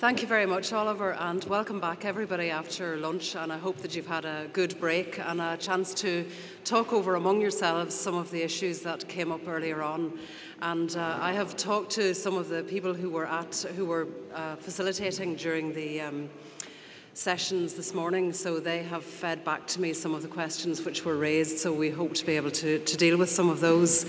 Thank you very much, Oliver, and welcome back everybody after lunch, and I hope that you've had a good break and a chance to talk over among yourselves some of the issues that came up earlier on. And I have talked to some of the people who were facilitating during the sessions this morning, so they have fed back to me some of the questions which were raised, so we hope to be able to deal with some of those.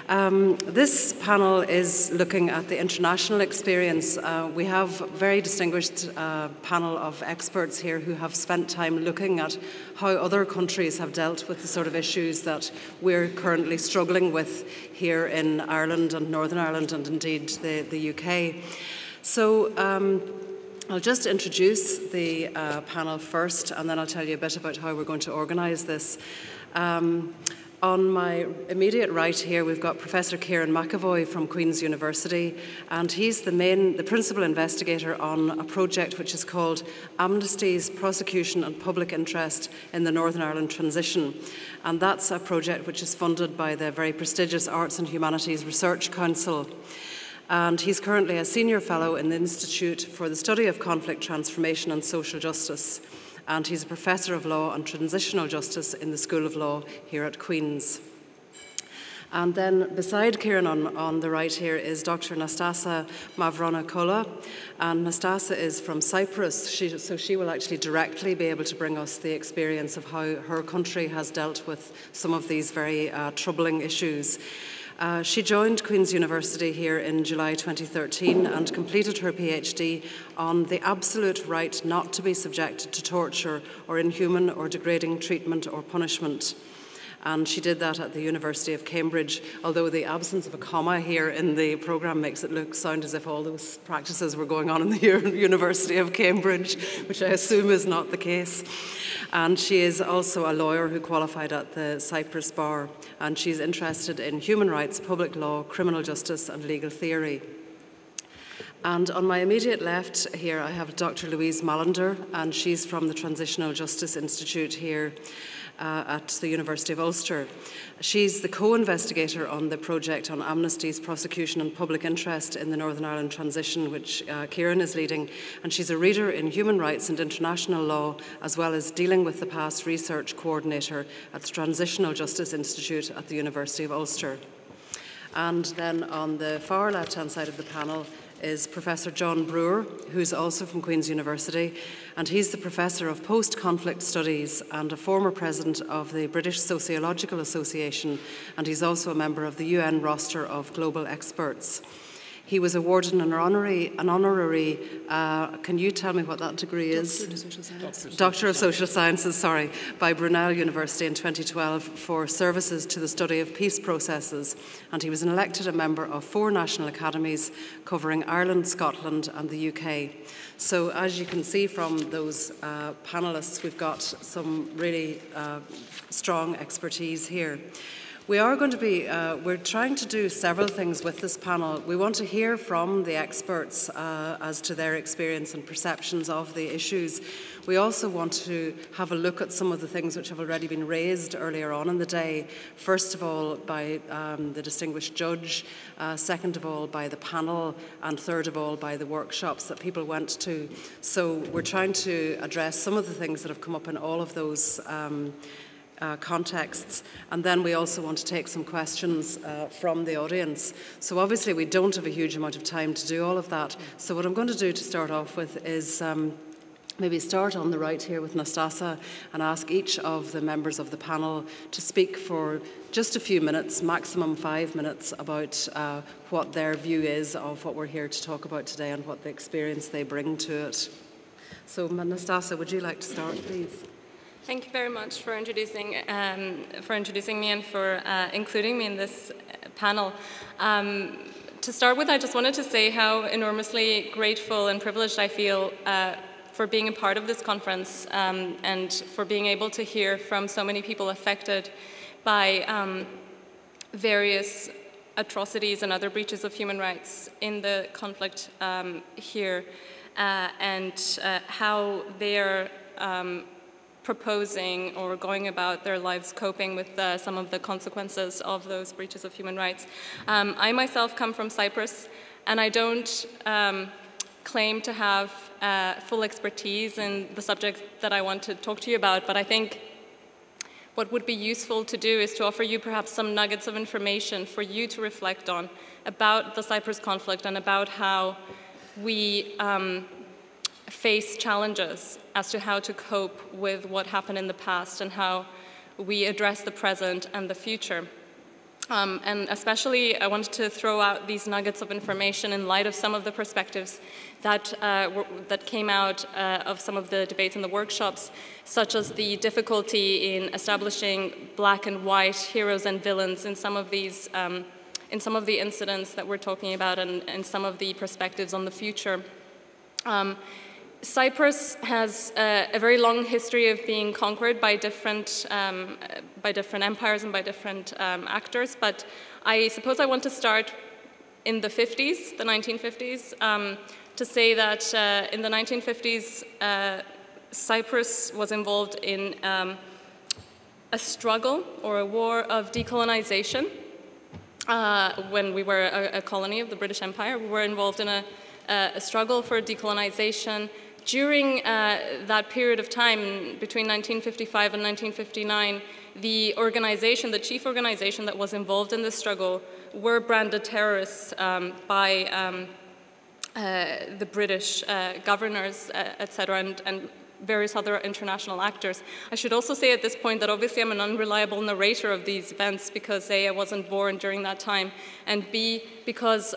This panel is looking at the international experience. We have a very distinguished panel of experts here who have spent time looking at how other countries have dealt with the sort of issues that we're currently struggling with here in Ireland and Northern Ireland and indeed the UK. So I'll just introduce the panel first, and then I'll tell you a bit about how we're going to organise this. On my immediate right here, we've got Professor Kieran McEvoy from Queen's University, and he's the principal investigator on a project which is called Amnesty's Prosecution and Public Interest in the Northern Ireland Transition. And that's a project which is funded by the very prestigious Arts and Humanities Research Council. And he's currently a senior fellow in the Institute for the Study of Conflict Transformation and Social Justice. And he's a professor of law and transitional justice in the School of Law here at Queen's. And then beside Kieran on the right here is Dr. Natasa Mavronicola. And Natasa is from Cyprus, so she will actually directly be able to bring us the experience of how her country has dealt with some of these very troubling issues. She joined Queen's University here in July 2013 and completed her PhD on the absolute right not to be subjected to torture or inhuman or degrading treatment or punishment. And she did that at the University of Cambridge, although the absence of a comma here in the programme makes it sound as if all those practices were going on in the University of Cambridge, which I assume is not the case. And she is also a lawyer who qualified at the Cyprus Bar, and she's interested in human rights, public law, criminal justice and legal theory. And on my immediate left here I have Dr. Louise Mallinder, and she's from the Transitional Justice Institute here at the University of Ulster. She's the co-investigator on the project on Amnesty's Prosecution and Public Interest in the Northern Ireland Transition, which Kieran is leading, and she's a reader in human rights and international law, as well as dealing with the past research coordinator at the Transitional Justice Institute at the University of Ulster. And then on the far left-hand side of the panel is Professor John Brewer, who's also from Queen's University, and he's the Professor of Post-Conflict Studies and a former President of the British Sociological Association, and he's also a member of the UN roster of global experts. He was awarded an honorary, can you tell me what that degree is? Doctor of Social Sciences, sorry, by Brunel University in 2012 for services to the study of peace processes. And he was elected a member of 4 national academies covering Ireland, Scotland and the UK. So as you can see from those panellists, we've got some really strong expertise here. We are going to be, we're trying to do several things with this panel. We want to hear from the experts as to their experience and perceptions of the issues. We also want to have a look at some of the things which have already been raised earlier on in the day. First of all, by the distinguished judge, second of all, by the panel, and third of all, by the workshops that people went to. So we're trying to address some of the things that have come up in all of those contexts, and then we also want to take some questions from the audience. So obviously we don't have a huge amount of time to do all of that, so what I'm going to do to start off with is maybe start on the right here with Natasa and ask each of the members of the panel to speak for just a few minutes, maximum 5 minutes, about what their view is of what we're here to talk about today and what the experience they bring to it. So Natasa, would you like to start, please? Thank you very much for introducing me and for including me in this panel. To start with, I just wanted to say how enormously grateful and privileged I feel for being a part of this conference and for being able to hear from so many people affected by various atrocities and other breaches of human rights in the conflict here and how they're proposing or going about their lives coping with some of the consequences of those breaches of human rights. I myself come from Cyprus, and I don't claim to have full expertise in the subject that I want to talk to you about, but I think what would be useful to do is to offer you perhaps some nuggets of information for you to reflect on about the Cyprus conflict and about how we face challenges as to how to cope with what happened in the past and how we address the present and the future. And especially, I wanted to throw out these nuggets of information in light of some of the perspectives that, that came out of some of the debates in the workshops, such as the difficulty in establishing black and white heroes and villains in some of these, in some of the incidents that we're talking about, and some of the perspectives on the future. Cyprus has a very long history of being conquered by different empires and by different actors, but I suppose I want to start in the 50s, the 1950s, to say that in the 1950s, Cyprus was involved in a struggle or a war of decolonization. When we were a colony of the British Empire, we were involved in a struggle for decolonization. During that period of time, between 1955 and 1959, the organization, the chief organization that was involved in this struggle, were branded terrorists by the British governors, etc., and various other international actors. I should also say at this point that obviously I'm an unreliable narrator of these events because A, I wasn't born during that time, and B, because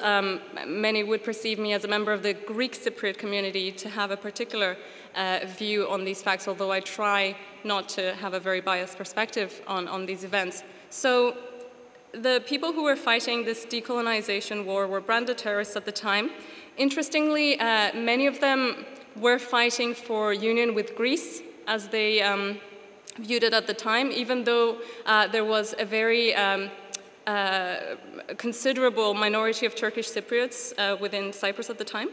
many would perceive me as a member of the Greek Cypriot community to have a particular view on these facts, although I try not to have a very biased perspective on these events. So the people who were fighting this decolonization war were branded terrorists at the time. Interestingly, many of them were fighting for union with Greece, as they viewed it at the time, even though there was a very considerable minority of Turkish Cypriots within Cyprus at the time.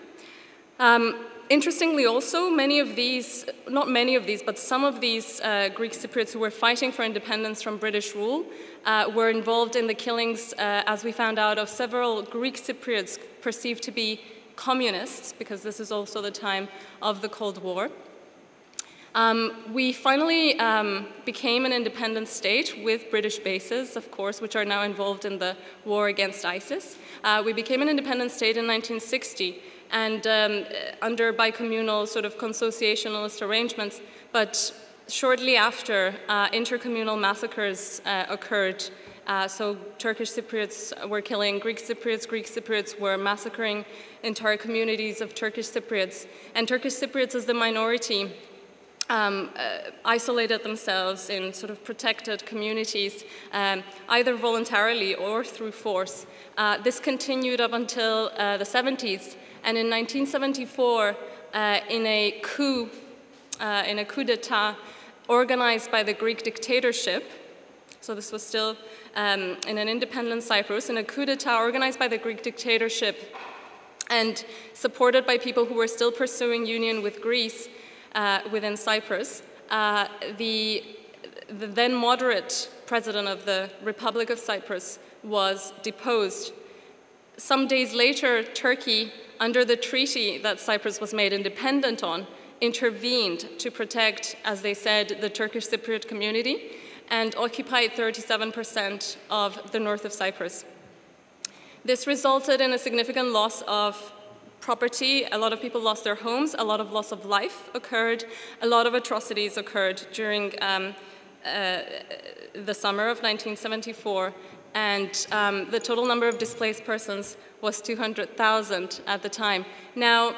Interestingly also, many of these, not many of these, but some of these Greek Cypriots who were fighting for independence from British rule were involved in the killings, as we found out, of several Greek Cypriots perceived to be communists, because this is also the time of the Cold War. We finally became an independent state with British bases, of course, which are now involved in the war against ISIS. We became an independent state in 1960, and under bicommunal sort of consociationalist arrangements, but shortly after, intercommunal massacres occurred. So Turkish Cypriots were killing Greek Cypriots were massacring entire communities of Turkish Cypriots, and Turkish Cypriots as the minority isolated themselves in sort of protected communities, either voluntarily or through force. This continued up until the 70s, and in 1974, in a coup d'etat organized by the Greek dictatorship, so this was still in an independent Cyprus, in a coup d'etat organized by the Greek dictatorship and supported by people who were still pursuing union with Greece within Cyprus, the then moderate president of the Republic of Cyprus was deposed. Some days later, Turkey, under the treaty that Cyprus was made independent on, intervened to protect, as they said, the Turkish Cypriot community, and occupied 37% of the north of Cyprus. This resulted in a significant loss of property. A lot of people lost their homes, a lot of loss of life occurred, a lot of atrocities occurred during the summer of 1974, and the total number of displaced persons was 200,000 at the time. Now,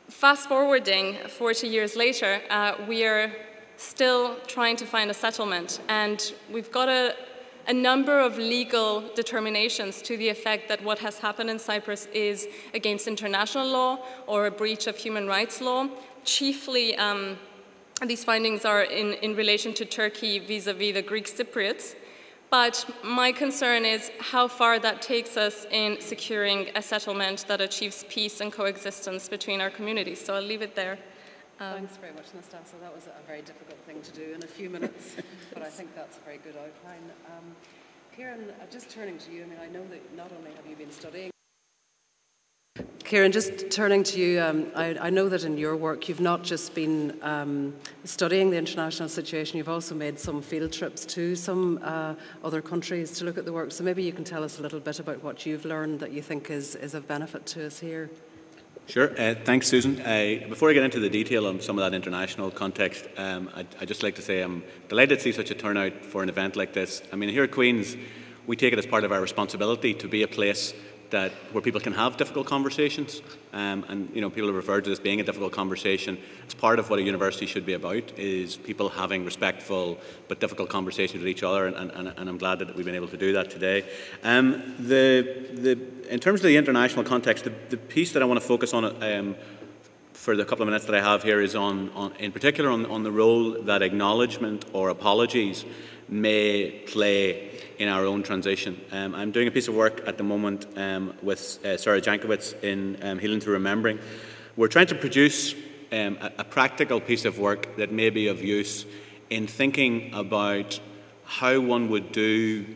fast forwarding 40 years later, we are still trying to find a settlement, and we've got a number of legal determinations to the effect that what has happened in Cyprus is against international law or a breach of human rights law. Chiefly, these findings are in relation to Turkey vis-a-vis the Greek Cypriots, but my concern is how far that takes us in securing a settlement that achieves peace and coexistence between our communities. So I'll leave it there. Thanks very much, Natasa. That was a very difficult thing to do in a few minutes, but I think that's a very good outline. Kieran, just turning to you, I mean, I know that not only have you been studying Kieran, just turning to you, I know that in your work you've not just been studying the international situation, you've also made some field trips to some other countries to look at the work. So maybe you can tell us a little bit about what you've learned that you think is of benefit to us here. Sure. Thanks, Susan. Before I get into the detail on some of that international context, I'd just like to say I'm delighted to see such a turnout for an event like this. I mean, here at Queen's, we take it as part of our responsibility to be a place where people can have difficult conversations, and you know, people have referred to this being a difficult conversation. It's part of what a university should be about, is people having respectful but difficult conversations with each other, and I'm glad that we've been able to do that today. In terms of the international context, the piece that I want to focus on for the couple of minutes that I have here is in particular on the role that acknowledgement or apologies may play in our own transition. I'm doing a piece of work at the moment with Sarah Jankiewicz in Healing Through Remembering. We're trying to produce a practical piece of work that may be of use in thinking about how one would do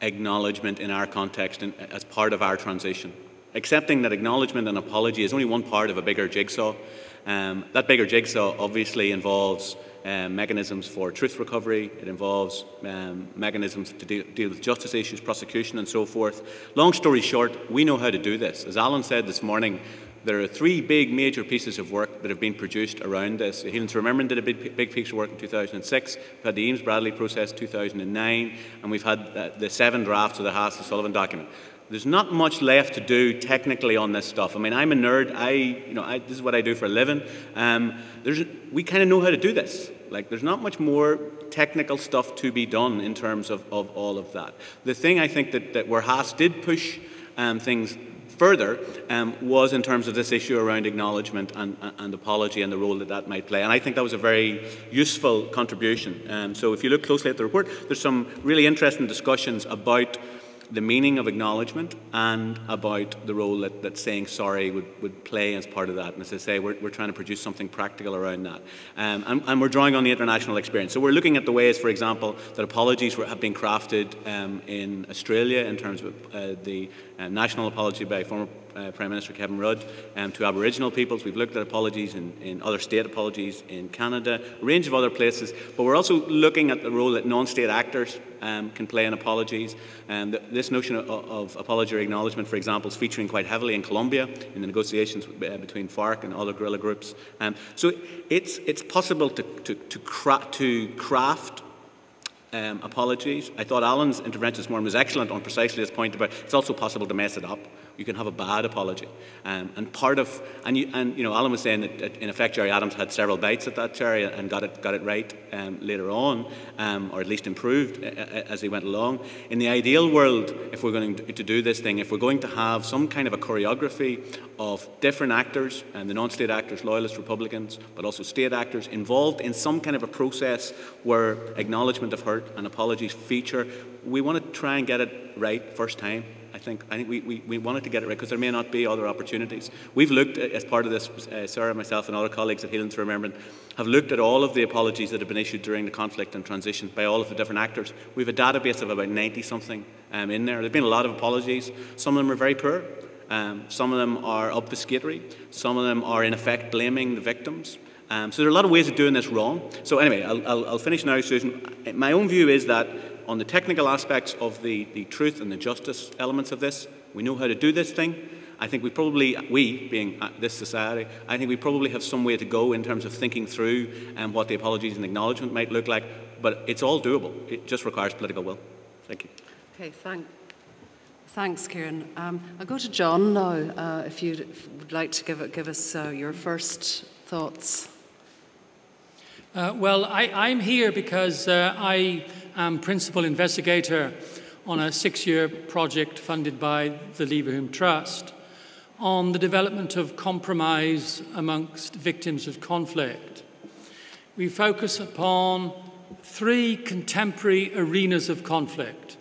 acknowledgement in our context and as part of our transition. Accepting that acknowledgement and apology is only one part of a bigger jigsaw. That bigger jigsaw obviously involves mechanisms for truth recovery. It involves mechanisms to deal with justice issues, prosecution and so forth. Long story short, we know how to do this. As Alan said this morning, there are three big major pieces of work that have been produced around this. Healing Through Remembering did a big piece of work in 2006. We've had the Eames-Bradley process in 2009, and we've had the 7 drafts of the Haas-Sullivan document. There's not much left to do technically on this stuff. I mean, I'm a nerd. This is what I do for a living. We kind of know how to do this. Like, there's not much more technical stuff to be done in terms of all of that. The thing I think that where Haas did push things further was in terms of this issue around acknowledgement and apology and the role that might play. And I think that was a very useful contribution. So if you look closely at the report, there's some really interesting discussions about the meaning of acknowledgement and about the role that saying sorry would play as part of that. And as I say, we're trying to produce something practical around that. And we're drawing on the international experience. So we're looking at the ways, for example, that apologies have been crafted in Australia in terms of the national apology by former Prime Minister Kevin Rudd to Aboriginal peoples. We've looked at apologies in other state apologies in Canada, a range of other places. But we're also looking at the role that non-state actors can play in apologies. This notion of apology or acknowledgement, for example, is featuring quite heavily in Colombia in the negotiations between FARC and other guerrilla groups. So it's possible to craft apologies. I thought Alan's intervention this morning was excellent on precisely this point about it's also possible to mess it up. You can have a bad apology, and Alan was saying that in effect Gerry Adams had several bites at that cherry and got it right later on, or at least improved as he went along. In the ideal world, if we're going to do this thing, if we're going to have some kind of a choreography of different actors, and the non-state actors, loyalists, Republicans, but also state actors involved in some kind of a process where acknowledgement of hurt and apologies feature, we want to try and get it right first time. I think we wanted to get it right because there may not be other opportunities. We've looked at, as part of this, Sarah, myself and other colleagues at Healing Through Remembering have looked at all of the apologies that have been issued during the conflict and transition by all of the different actors. We have a database of about 90-something in there. There have been a lot of apologies. Some of them are very poor. Some of them are obfuscatory. Some of them are in effect blaming the victims. So there are a lot of ways of doing this wrong. So anyway, I'll finish now, Susan. My own view is that on the technical aspects of the truth and the justice elements of this, we know how to do this thing. I think we being this society, I think we probably have some way to go in terms of thinking through what the apologies and acknowledgement might look like, but it's all doable. It just requires political will. Thank you. Okay, thanks, Kieran. I'll go to John now, if you would like to give us your first thoughts. Well, I'm here because I am principal investigator on a 6-year project funded by the Leverhulme Trust on the development of compromise amongst victims of conflict. We focus upon 3 contemporary arenas of conflict: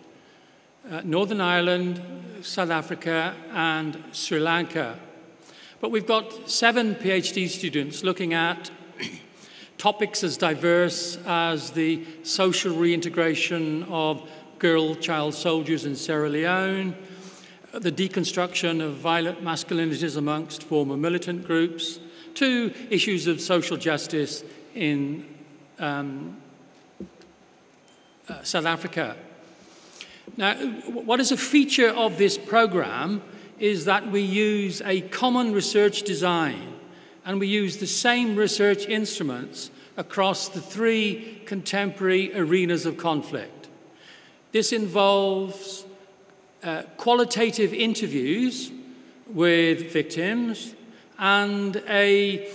Northern Ireland, South Africa and Sri Lanka. But we've got 7 PhD students looking at topics as diverse as the social reintegration of child soldiers in Sierra Leone, the deconstruction of violent masculinities amongst former militant groups, to issues of social justice in South Africa. Now, what is a feature of this program is that we use a common research design, and we use the same research instruments across the 3 contemporary arenas of conflict. This involves qualitative interviews with victims and a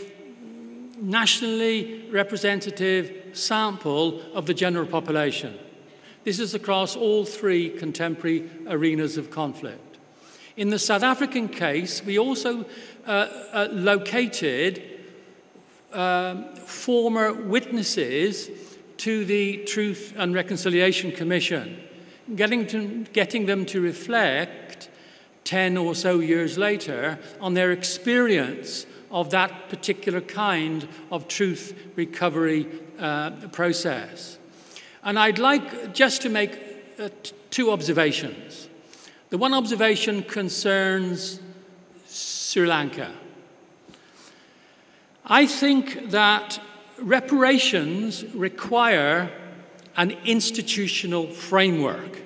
nationally representative sample of the general population. This is across all 3 contemporary arenas of conflict. In the South African case, we also located former witnesses to the Truth and Reconciliation Commission, getting them to reflect 10 or so years later on their experience of that particular kind of truth recovery process. And I'd like just to make 2 observations. The one observation concerns Sri Lanka. I think that reparations require an institutional framework.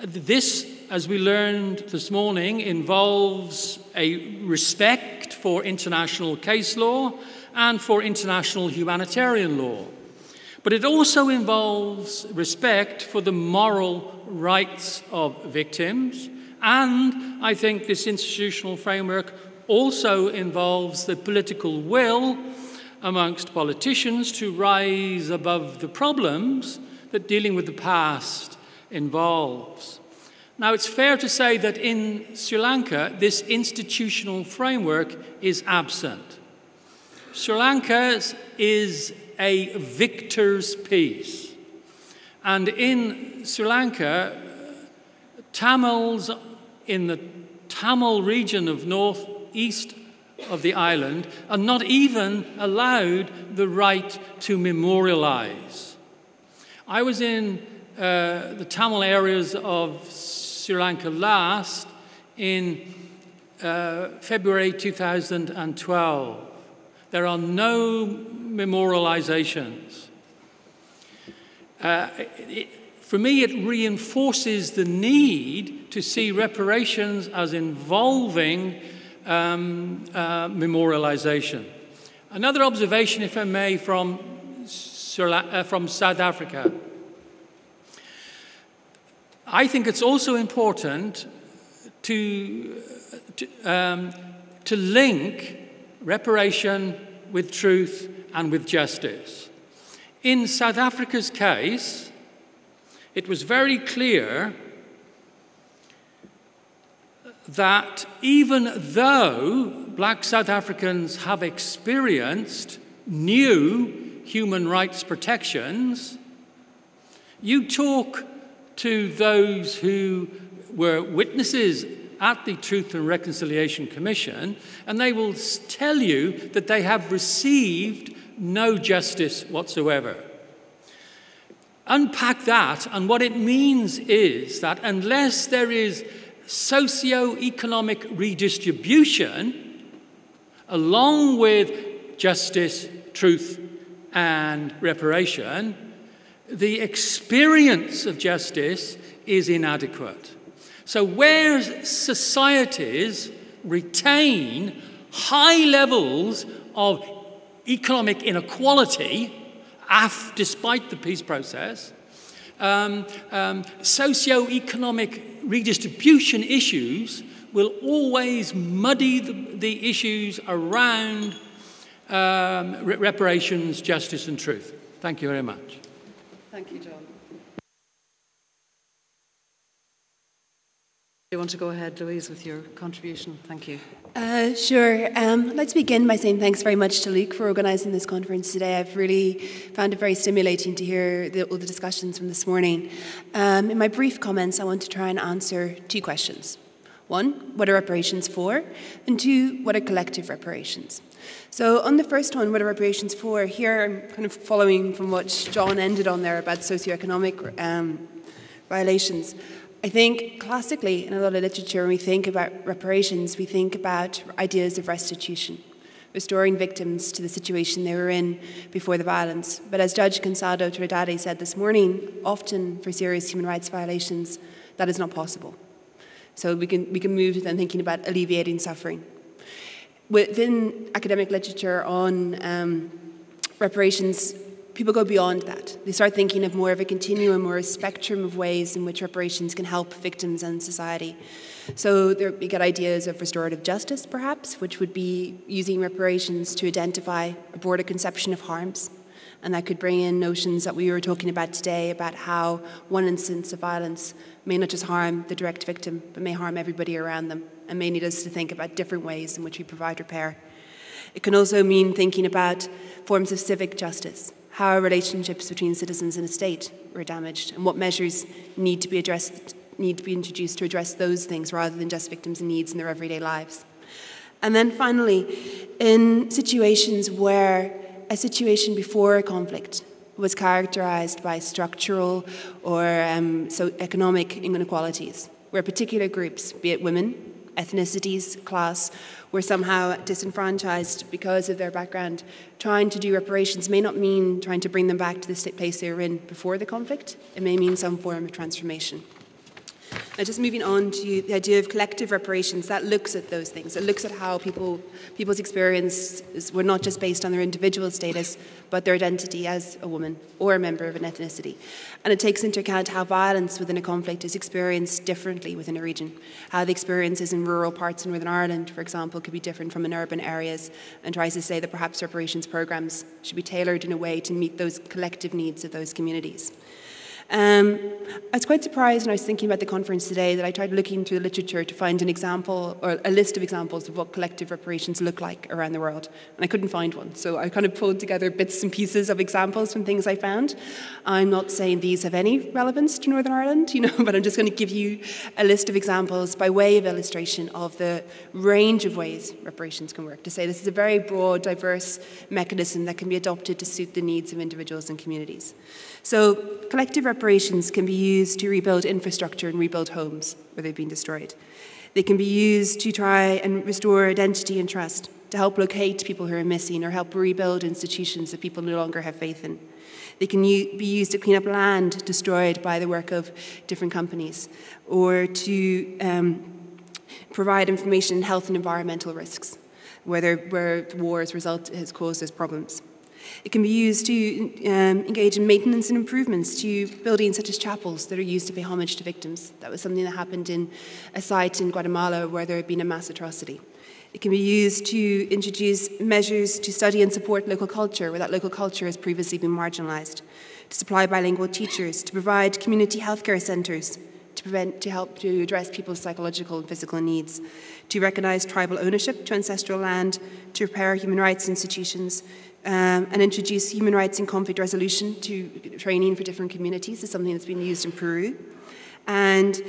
This, as we learned this morning, involves a respect for international case law and for international humanitarian law. But it also involves respect for the moral rights of victims, and I think this institutional framework also involves the political will amongst politicians to rise above the problems that dealing with the past involves. Now, it's fair to say that in Sri Lanka, this institutional framework is absent. Sri Lanka is a victor's peace. And in Sri Lanka, Tamils in the Tamil region of northeast of the island are not even allowed the right to memorialize. I was in the Tamil areas of Sri Lanka last in February 2012. There are no memorializations. For me, it reinforces the need to see reparations as involving memorialization. Another observation, if I may, from South Africa. I think it's also important to link reparation with truth and with justice. In South Africa's case, it was very clear that even though black South Africans have experienced new human rights protections, you talk to those who were witnesses at the Truth and Reconciliation Commission, and they will tell you that they have received no justice whatsoever. Unpack that, and what it means is that unless there is socio-economic redistribution, along with justice, truth, and reparation, the experience of justice is inadequate. So where societies retain high levels of economic inequality, despite the peace process, socio-economic redistribution issues will always muddy the issues around reparations, justice, and truth. Thank you very much. Thank you, John. You want to go ahead, Louise, with your contribution? Thank you. Sure. I'd like to begin by saying thanks very much to Luke for organising this conference today. I've really found it very stimulating to hear all the discussions from this morning. In my brief comments, I want to try and answer 2 questions. 1, what are reparations for? And 2, what are collective reparations? So on the first one, what are reparations for? Here I'm kind of following from what John ended on there about socioeconomic violations. I think classically in a lot of literature, when we think about reparations, we think about ideas of restitution, restoring victims to the situation they were in before the violence. But as Judge Cansado Trinidadi said this morning, often for serious human rights violations, that is not possible. So we can move to then thinking about alleviating suffering. Within academic literature on reparations, people go beyond that. They start thinking of more of a continuum or a spectrum of ways in which reparations can help victims and society. So we get ideas of restorative justice, perhaps, which would be using reparations to identify a broader conception of harms. And that could bring in notions that we were talking about today about how one instance of violence may not just harm the direct victim, but may harm everybody around them, and may need us to think about different ways in which we provide repair. It can also mean thinking about forms of civic justice, how our relationships between citizens and a state were damaged, and what measures need to be introduced to address those things rather than just victims' needs in their everyday lives. And then finally, in situations where a situation before a conflict was characterized by structural or economic inequalities, where particular groups, be it women, ethnicities, class, were somehow disenfranchised because of their background, trying to do reparations may not mean trying to bring them back to the place they were in before the conflict. It may mean some form of transformation. Now, just moving on to the idea of collective reparations, that looks at those things. It looks at how people's experiences were not just based on their individual status, but their identity as a woman or a member of an ethnicity. And it takes into account how violence within a conflict is experienced differently within a region. How the experiences in rural parts of Northern Ireland, for example, could be different from in urban areas, and tries to say that perhaps reparations programs should be tailored in a way to meet those collective needs of those communities. I was quite surprised when I was thinking about the conference today that I tried looking through the literature to find an example or a list of examples of what collective reparations look like around the world, and I couldn't find one. So I kind of pulled together bits and pieces of examples from things I found. I'm not saying these have any relevance to Northern Ireland, but I'm just going to give you a list of examples by way of illustration of the range of ways reparations can work, to say this is a very broad, diverse mechanism that can be adopted to suit the needs of individuals and communities. So collective reparations can be used to rebuild infrastructure and rebuild homes where they've been destroyed. They can be used to try and restore identity and trust, to help locate people who are missing or help rebuild institutions that people no longer have faith in. They can be used to clean up land destroyed by the work of different companies, or to provide information on health and environmental risks, where wars has caused those problems. It can be used to engage in maintenance and improvements to buildings such as chapels that are used to pay homage to victims. That was something that happened in a site in Guatemala where there had been a mass atrocity. It can be used to introduce measures to study and support local culture where that local culture has previously been marginalised, to supply bilingual teachers, to provide community healthcare centres, to help to address people's psychological and physical needs, to recognise tribal ownership to ancestral land, to repair human rights institutions, and introduce human rights and conflict resolution to training for different communities is something that's been used in Peru, and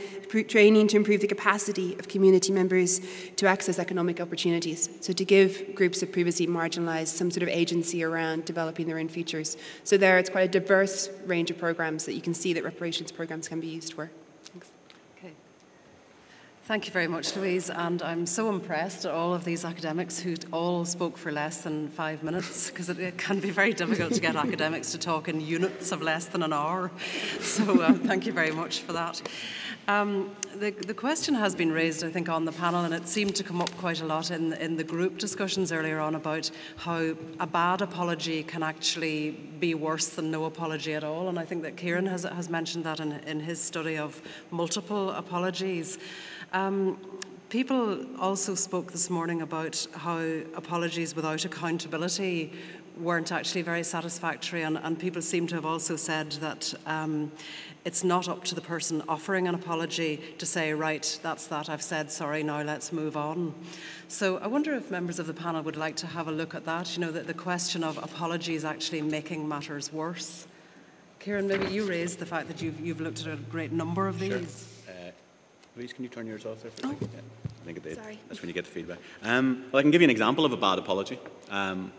training to improve the capacity of community members to access economic opportunities, so to give groups that previously marginalised some sort of agency around developing their own futures. So there it's quite a diverse range of programs that you can see that reparations programs can be used for. Thanks. Okay. Thank you very much, Louise, and I'm so impressed at all of these academics who all spoke for less than 5 minutes, because it can be very difficult to get academics to talk in units of less than an hour. So thank you very much for that. The question has been raised, I think, on the panel, and it seemed to come up quite a lot in the group discussions earlier on about how a bad apology can actually be worse than no apology at all. And I think that Kieran has mentioned that in his study of multiple apologies. People also spoke this morning about how apologies without accountability weren't actually very satisfactory, and people seem to have also said that it's not up to the person offering an apology to say, right, that's that, I've said sorry, now let's move on. So I wonder if members of the panel would like to have a look at that, the question of apologies actually making matters worse. Kieran, maybe you raised the fact that you've looked at a great number of these. Sure. Louise, can you turn yours off there for a second? Yeah. I think that's when you get the feedback. Well, I can give you an example of a bad apology.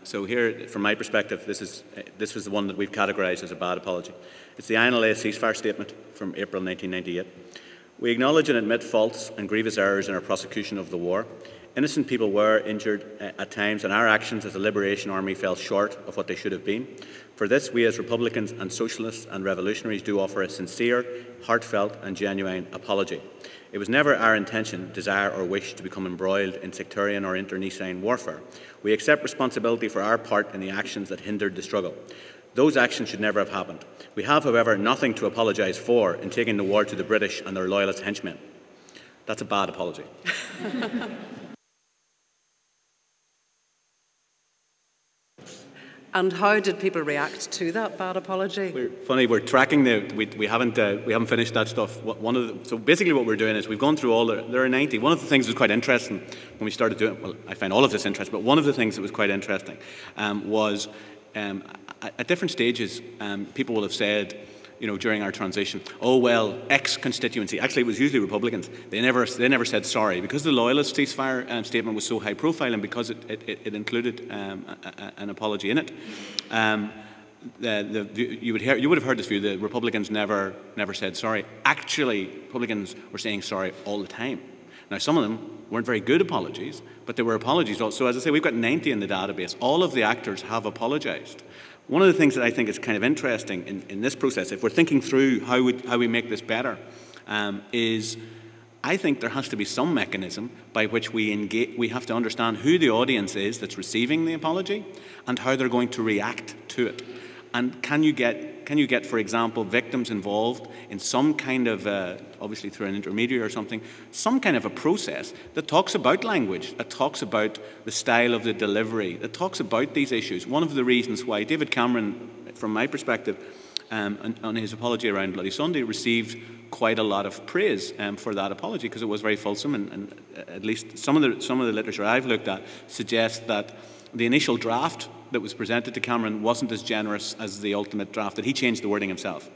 So here, from my perspective, this was the one that we've categorised as a bad apology. It's the INLA ceasefire statement from April 1998, We acknowledge and admit faults and grievous errors in our prosecution of the war. Innocent people were injured at times, and our actions as a liberation army fell short of what they should have been. For this, we as Republicans and Socialists and Revolutionaries do offer a sincere, heartfelt and genuine apology. It was never our intention, desire or wish to become embroiled in sectarian or internecine warfare. We accept responsibility for our part in the actions that hindered the struggle. Those actions should never have happened. We have, however, nothing to apologise for in taking the war to the British and their loyalist henchmen. That's a bad apology. And how did people react to that bad apology? We're tracking we haven't finished that stuff. So basically what we're doing is we've gone through all there are 90. One of the things that was quite interesting when we started doing it, well, I find all of this interesting, but one of the things that was quite interesting was at different stages, people will have said, during our transition, oh well, X constituency. Actually, it was usually Republicans. They never said sorry because the Loyalist ceasefire statement was so high profile, and because it included an apology in it. You would have heard this view. The Republicans never said sorry. Actually, Republicans were saying sorry all the time. Now, some of them weren't very good apologies, but they were apologies. So, as I say, we've got 90 in the database. All of the actors have apologised. One of the things that I think is kind of interesting in this process, if we're thinking through how we make this better, is I think there has to be some mechanism by which we engage. We have to understand who the audience is that's receiving the apology and how they're going to react to it. And can you get, for example, victims involved in some kind of, obviously through an intermediary or something, some kind of a process that talks about language, that talks about the style of the delivery, that talks about these issues. One of the reasons why David Cameron, from my perspective, on his apology around Bloody Sunday, received quite a lot of praise for that apology because it was very fulsome, and at least some of the literature I've looked at suggests that the initial draft that was presented to Cameron wasn't as generous as the ultimate draft, that he changed the wording himself.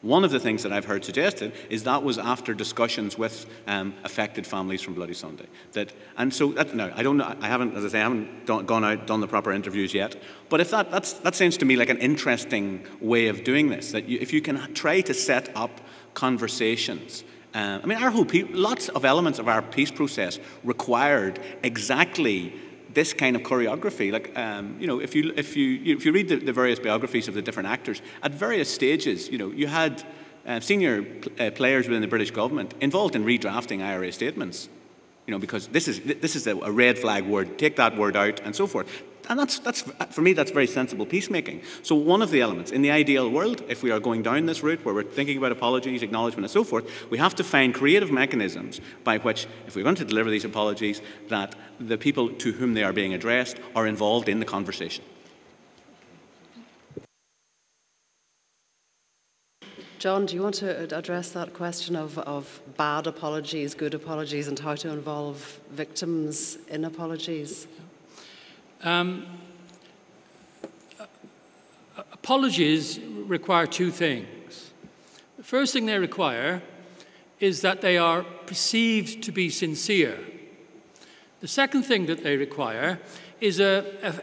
One of the things that I've heard suggested is that was after discussions with affected families from Bloody Sunday. Now, I don't know, I haven't gone out, done the proper interviews yet, but if that sounds to me like an interesting way of doing this, that if you can try to set up conversations. Our whole lots of elements of our peace process required exactly this kind of choreography. Like, if you read the various biographies of the different actors, at various stages, you had senior players within the British government involved in redrafting IRA statements, because this is a red flag word, take that word out, and so forth. And that's for me, that's very sensible peacemaking. So one of the elements, in the ideal world, if we are going down this route where we're thinking about apologies, acknowledgement, and so forth, we have to find creative mechanisms by which, if we're going to deliver these apologies, that the people to whom they are being addressed are involved in the conversation. John, do you want to address that question of bad apologies, good apologies, and how to involve victims in apologies? Apologies require two things. The first thing they require is that they are perceived to be sincere. The second thing that they require is a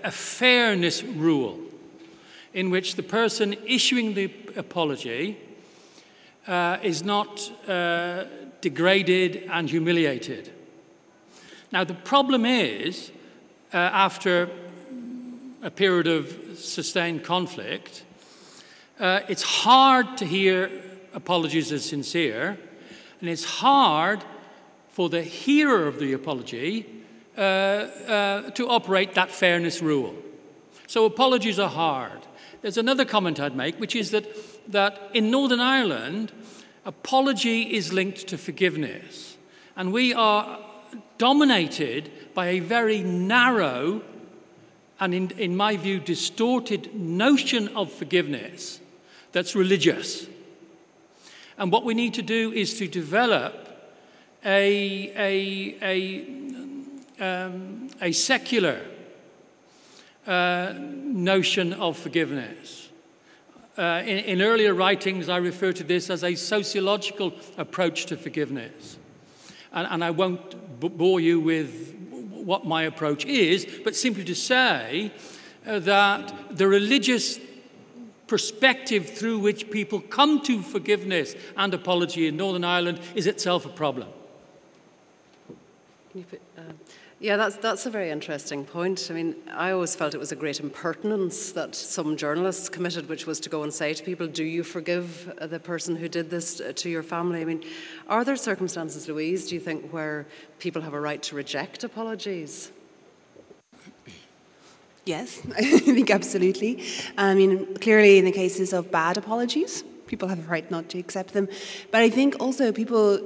fairness rule in which the person issuing the apology is not degraded and humiliated. Now, the problem is, after a period of sustained conflict, it's hard to hear apologies as sincere, and it's hard for the hearer of the apology to operate that fairness rule. So apologies are hard. There's another comment I'd make, which is that in Northern Ireland, apology is linked to forgiveness, and we are dominated by a very narrow and, in my view, distorted notion of forgiveness that's religious. And what we need to do is to develop a secular notion of forgiveness. In earlier writings, I refer to this as a sociological approach to forgiveness. And I won't bore you with what my approach is, but simply to say that the religious perspective through which people come to forgiveness and apology in Northern Ireland is itself a problem. Yeah, that's a very interesting point. I mean, I always felt it was a great impertinence that some journalists committed, which was to go and say to people, do you forgive the person who did this to your family? I mean, are there circumstances, Louise, do you think, where people have a right to reject apologies? Yes, I think absolutely. I mean, clearly in the cases of bad apologies, people have a right not to accept them. But I think also people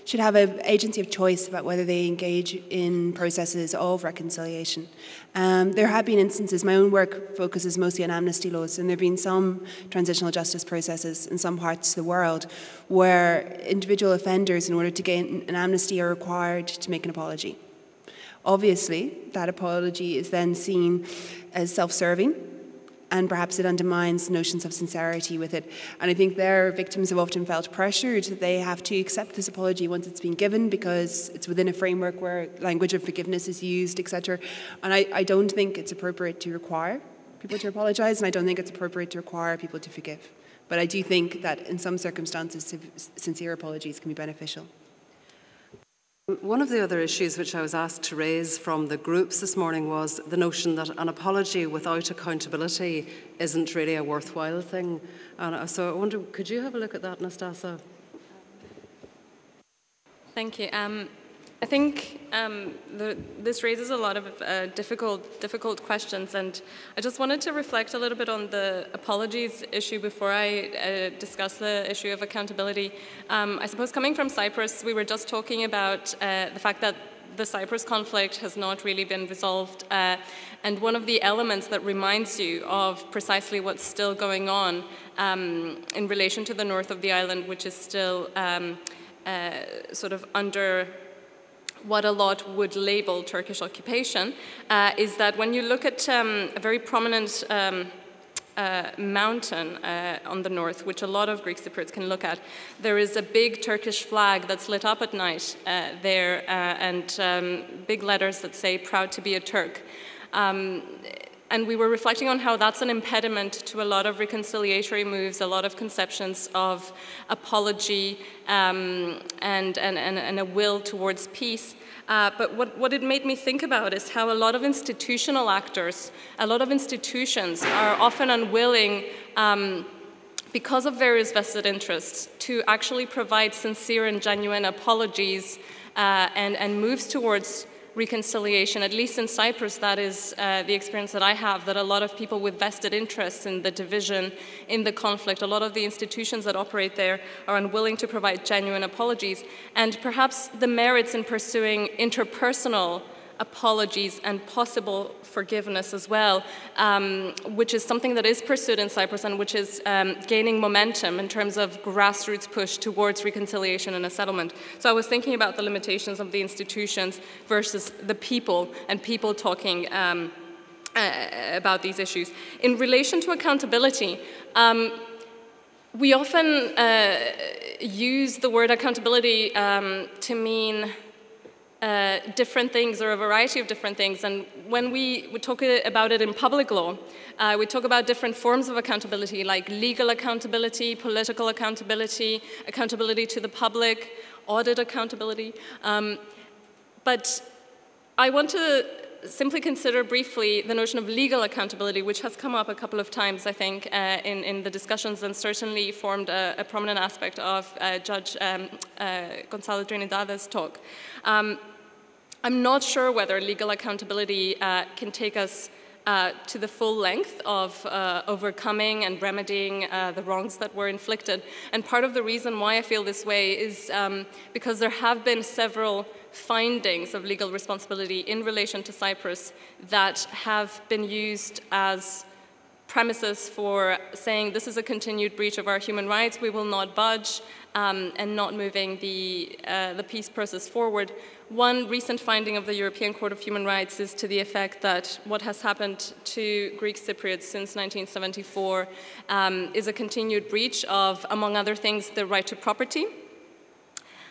should have an agency of choice about whether they engage in processes of reconciliation. There have been instances, my own work focuses mostly on amnesty laws, and there have been some transitional justice processes in some parts of the world where individual offenders, in order to gain an amnesty, are required to make an apology. Obviously, that apology is then seen as self-serving, and perhaps it undermines notions of sincerity with it. And I think their victims have often felt pressured that they have to accept this apology once it's been given because it's within a framework where language of forgiveness is used, etc. And I don't think it's appropriate to require people to apologise, and I don't think it's appropriate to require people to forgive. But I do think that in some circumstances, sincere apologies can be beneficial. One of the other issues which I was asked to raise from the groups this morning was the notion that an apology without accountability isn't really a worthwhile thing. And so I wonder, could you have a look at that, Natasa? Thank you. I think this raises a lot of difficult questions, and I just wanted to reflect a little bit on the apologies issue before I discuss the issue of accountability. I suppose coming from Cyprus, we were just talking about the fact that the Cyprus conflict has not really been resolved, and one of the elements that reminds you of precisely what's still going on in relation to the north of the island, which is still sort of under what a lot would label Turkish occupation, is that when you look at a very prominent mountain on the north, which a lot of Greek Cypriots can look at, there is a big Turkish flag that's lit up at night there, and big letters that say, "Proud to be a Turk." And we were reflecting on how that's an impediment to a lot of reconciliatory moves, a lot of conceptions of apology and a will towards peace. But what it made me think about is how a lot of institutional actors, a lot of institutions are often unwilling, because of various vested interests, to actually provide sincere and genuine apologies and moves towards reconciliation. At least in Cyprus, that is the experience that I have, that a lot of people with vested interests in the division, in the conflict, a lot of the institutions that operate there are unwilling to provide genuine apologies. And perhaps the merits in pursuing interpersonal apologies and possible forgiveness as well, which is something that is pursued in Cyprus and which is gaining momentum in terms of grassroots push towards reconciliation and a settlement. So I was thinking about the limitations of the institutions versus the people and people talking about these issues. In relation to accountability, we often use the word accountability to mean different things, or a variety of different things. And when we talk about it in public law, we talk about different forms of accountability, like legal accountability, political accountability, accountability to the public, audit accountability. But I want to simply consider briefly the notion of legal accountability, which has come up a couple of times, I think, in the discussions, and certainly formed a prominent aspect of Judge Gonzalo Trinidad's talk. I'm not sure whether legal accountability can take us to the full length of overcoming and remedying the wrongs that were inflicted. And part of the reason why I feel this way is because there have been several findings of legal responsibility in relation to Cyprus that have been used as premises for saying this is a continued breach of our human rights, we will not budge, and not moving the peace process forward. One recent finding of the European Court of Human Rights is to the effect that what has happened to Greek Cypriots since 1974 is a continued breach of, among other things, the right to property.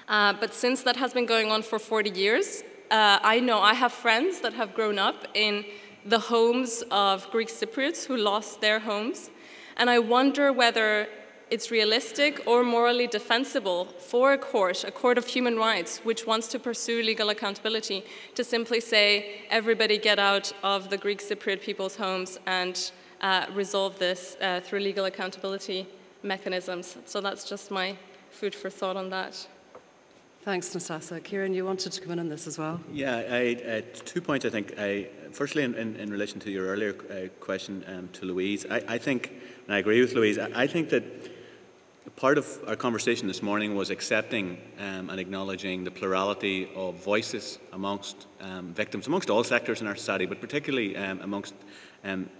But since that has been going on for 40 years, I have friends that have grown up in the homes of Greek Cypriots who lost their homes. And I wonder whether it's realistic or morally defensible for a court of human rights, which wants to pursue legal accountability, to simply say, everybody get out of the Greek Cypriot people's homes and resolve this through legal accountability mechanisms. So that's just my food for thought on that. Thanks, Natasa. Kieran, you wanted to come in on this as well? Yeah, 2 points, I think. Firstly, in relation to your earlier question to Louise, I think, and I agree with Louise, I think that part of our conversation this morning was accepting and acknowledging the plurality of voices amongst victims, amongst all sectors in our society, but particularly amongst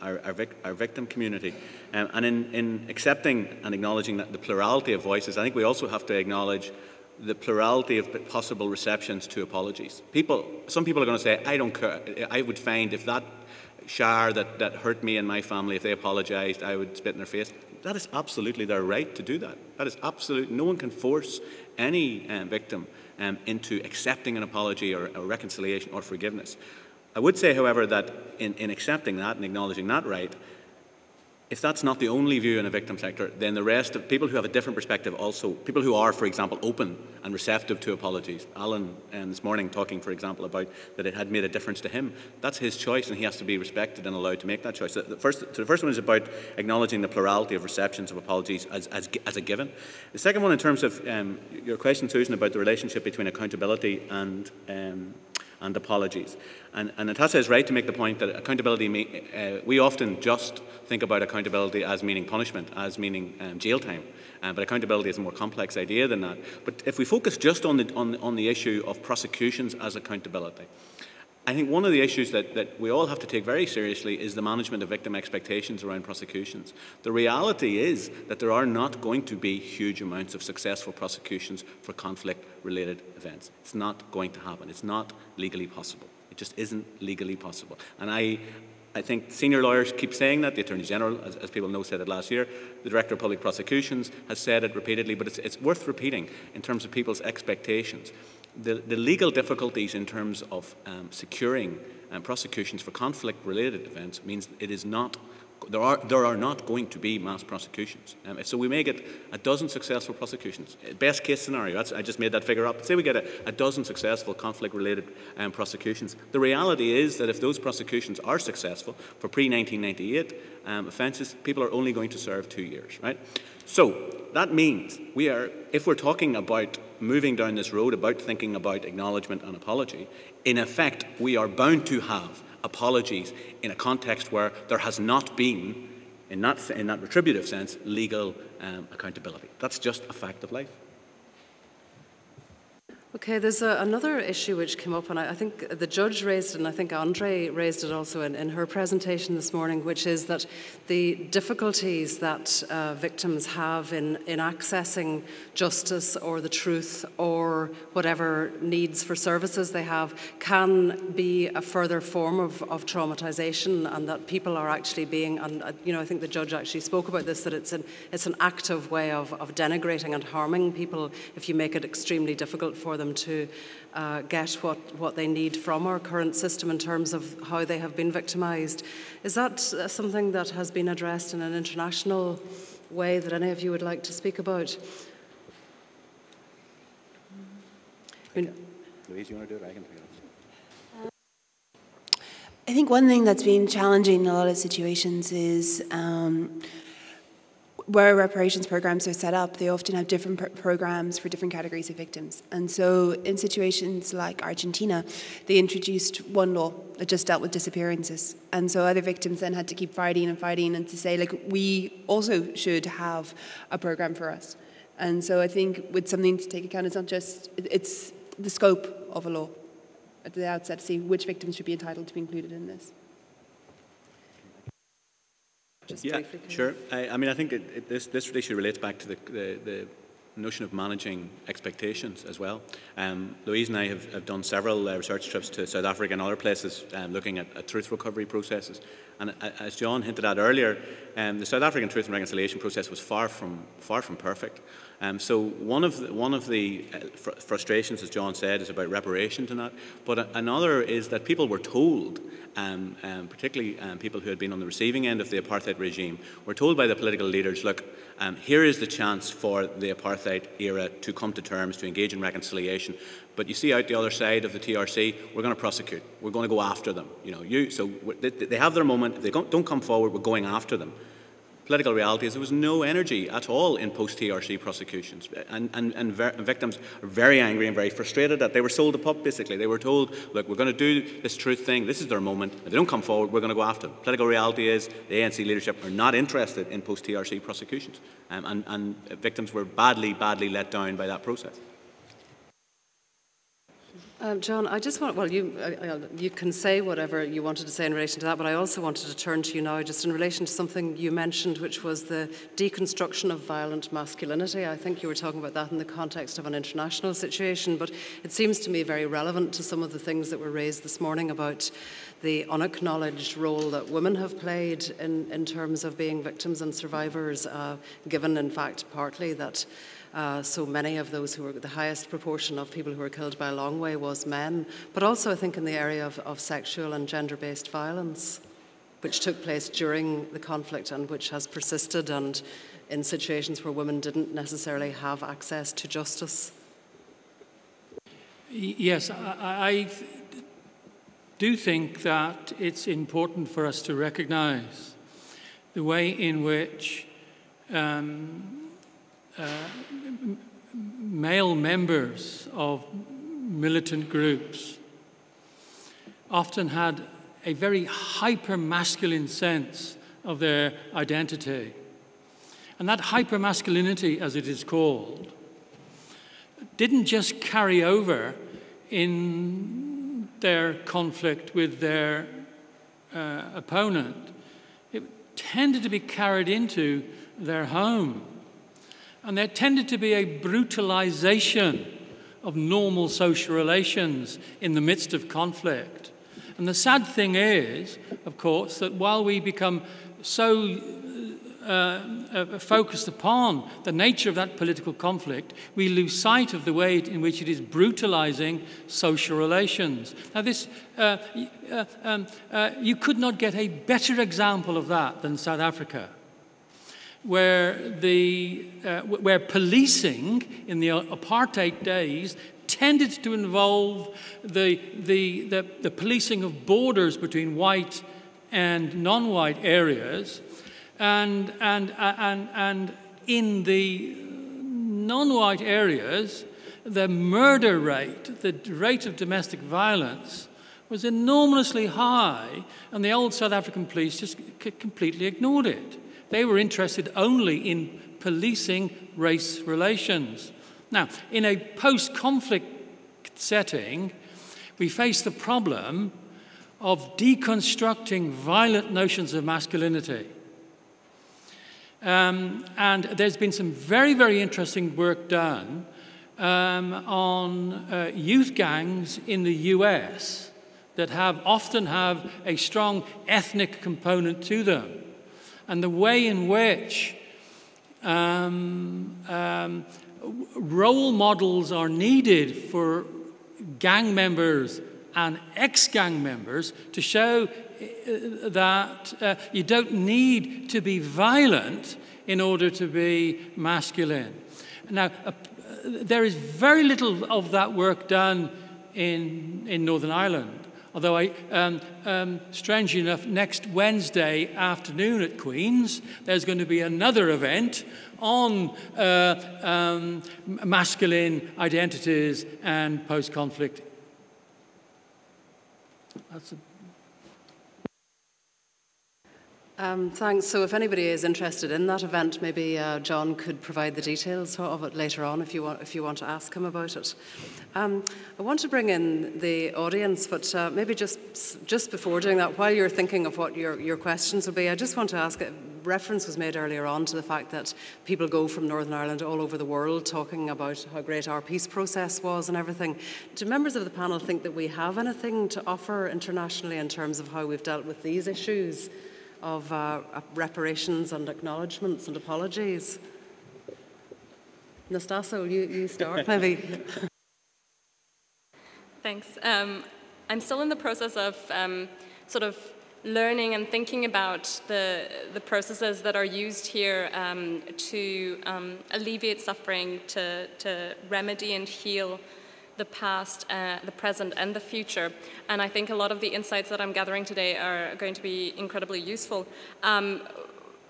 our victim community. And in accepting and acknowledging that the plurality of voices, I think we also have to acknowledge the plurality of possible receptions to apologies. Some people are going to say, I don't care. I would find if that Shar that hurt me and my family, if they apologised, I would spit in their face. That is absolutely their right to do that. That is absolute. No one can force any victim into accepting an apology or reconciliation or forgiveness. I would say, however, that in accepting that and acknowledging that right, if that's not the only view in a victim sector, then the rest of people who have a different perspective also, people who are, for example, open and receptive to apologies. Alan this morning talking, for example, about that it had made a difference to him. That's his choice and he has to be respected and allowed to make that choice. So the first one is about acknowledging the plurality of receptions of apologies as a given. The second one, in terms of your question, Susan, about the relationship between accountability and apologies. And Natasa is right to make the point that accountability, we often just think about accountability as meaning punishment, as meaning jail time. But accountability is a more complex idea than that. But if we focus just on the issue of prosecutions as accountability, I think one of the issues that we all have to take very seriously is the management of victim expectations around prosecutions. The reality is that there are not going to be huge amounts of successful prosecutions for conflict-related events. It's not going to happen. It's not legally possible. It just isn't legally possible. And I think senior lawyers keep saying that. The Attorney General, as people know, said it last year. The Director of Public Prosecutions has said it repeatedly, but it's worth repeating in terms of people's expectations. The legal difficulties in terms of securing prosecutions for conflict-related events means it is not. There are not going to be mass prosecutions. So we may get a dozen successful prosecutions. Best case scenario, I just made that figure up. Say we get a dozen successful conflict-related prosecutions. The reality is that if those prosecutions are successful for pre-1998 offences, people are only going to serve 2 years, right? So that means if we're talking about moving down this road about thinking about acknowledgement and apology, in effect, we are bound to have apologies in a context where there has not been, in that retributive sense, legal accountability. That's just a fact of life. Okay, there's another issue which came up, and I think the judge raised it, and I think Andre raised it also in her presentation this morning, which is that the difficulties that victims have in accessing justice or the truth or whatever needs for services they have can be a further form of traumatisation, and that people are actually being, and I think the judge actually spoke about this, that it's an active way of denigrating and harming people if you make it extremely difficult for them to get what they need from our current system in terms of how they have been victimised. Is that something that has been addressed in an international way that any of you would like to speak about? Louise, you want to do it? I can do it. I think one thing that's been challenging in a lot of situations is where reparations programs are set up, they often have different programs for different categories of victims. And so in situations like Argentina, they introduced one law that just dealt with disappearances. And so other victims then had to keep fighting and to say, like, we also should have a program for us. And so I think with something to take account, it's the scope of a law at the outset to see which victims should be entitled to be included in this. Yeah, sure. I mean, I think this issue relates back to the notion of managing expectations as well. Louise and I have done several research trips to South Africa and other places looking at truth recovery processes. And as John hinted at earlier, the South African truth and reconciliation process was far from perfect. So one of the frustrations, as John said, is about reparations and that. But another is that people were told, particularly people who had been on the receiving end of the apartheid regime, were told by the political leaders, look, here is the chance for the apartheid era to come to terms, to engage in reconciliation. But you see out the other side of the TRC, we're going to prosecute. We're going to go after them. So they have their moment. If they don't come forward, we're going after them. Political reality is there was no energy at all in post-TRC prosecutions, and victims are very angry and very frustrated that they were sold a pup, basically. They were told, look, we're going to do this truth thing, this is their moment, if they don't come forward, we're going to go after them. Political reality is the ANC leadership are not interested in post-TRC prosecutions, and victims were badly let down by that process. John, I just want, well, you can say whatever you wanted to say in relation to that, but I also wanted to turn to you now just in relation to something you mentioned, which was the deconstruction of violent masculinity. I think you were talking about that in the context of an international situation, but it seems to me very relevant to some of the things that were raised this morning about the unacknowledged role that women have played in terms of being victims and survivors, given, in fact, partly that so many of those who were the highest proportion of people who were killed by a long way was men, but also I think in the area of sexual and gender-based violence, which took place during the conflict and which has persisted, and in situations where women didn't necessarily have access to justice. Yes, I do think that it's important for us to recognise the way in which male members of militant groups often had a very hyper-masculine sense of their identity. And that hyper-masculinity, as it is called, didn't just carry over in their conflict with their opponent. It tended to be carried into their home. And there tended to be a brutalization of normal social relations in the midst of conflict. And the sad thing is, of course, that while we become so focused upon the nature of that political conflict, we lose sight of the way in which it is brutalizing social relations. Now, this you could not get a better example of that than South Africa, where policing in the apartheid days tended to involve the policing of borders between white and non-white areas, and in the non-white areas, the murder rate, the rate of domestic violence, was enormously high, and the old South African police just completely ignored it. They were interested only in policing race relations. Now, in a post-conflict setting, we face the problem of deconstructing violent notions of masculinity. And there's been some very, very interesting work done on youth gangs in the US that often have a strong ethnic component to them. And the way in which role models are needed for gang members and ex-gang members to show that you don't need to be violent in order to be masculine. Now, there is very little of that work done in Northern Ireland. Although, strangely enough, next Wednesday afternoon at Queen's, there's going to be another event on masculine identities and post-conflict. That's Thanks. So if anybody is interested in that event, maybe John could provide the details of it later on if you want to ask him about it. I want to bring in the audience, but maybe just before doing that, while you're thinking of what your questions will be, I just want to ask, reference was made earlier on to the fact that people go from Northern Ireland all over the world talking about how great our peace process was and everything. Do members of the panel think that we have anything to offer internationally in terms of how we've dealt with these issues of reparations and acknowledgements and apologies? Natasa, will you start maybe? Thanks. I'm still in the process of sort of learning and thinking about the processes that are used here to alleviate suffering, to remedy and heal the past, the present, and the future. And I think a lot of the insights that I'm gathering today are going to be incredibly useful.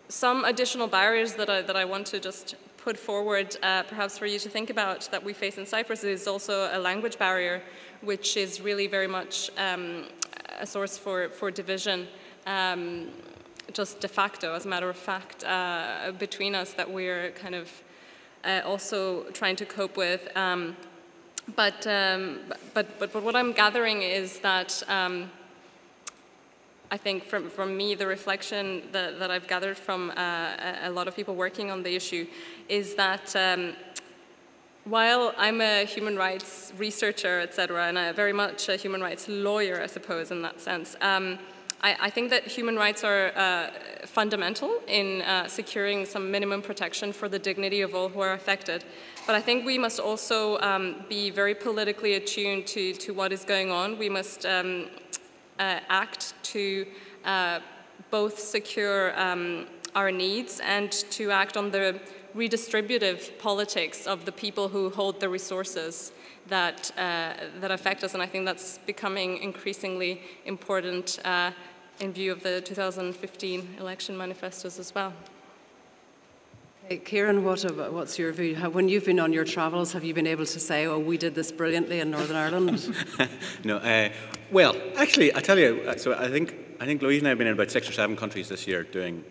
Some additional barriers that I want to just put forward, perhaps for you to think about, that we face in Cyprus is also a language barrier, which is really very much a source for division, just de facto, as a matter of fact, between us, that we're kind of also trying to cope with. But what I'm gathering is that I think from me, the reflection that I've gathered from a lot of people working on the issue is that while I'm a human rights researcher, etc., and very much a human rights lawyer, I suppose, in that sense, I think that human rights are fundamental in securing some minimum protection for the dignity of all who are affected. But I think we must also be very politically attuned to what is going on. We must act to both secure our needs and to act on the redistributive politics of the people who hold the resources that affect us. And I think that's becoming increasingly important in view of the 2015 election manifestos as well. Hey, Kieran, what's your view? When you've been on your travels, have you been able to say, oh, we did this brilliantly in Northern Ireland? No, well, actually, I tell you, so I think Louise and I have been in about 6 or 7 countries this year doing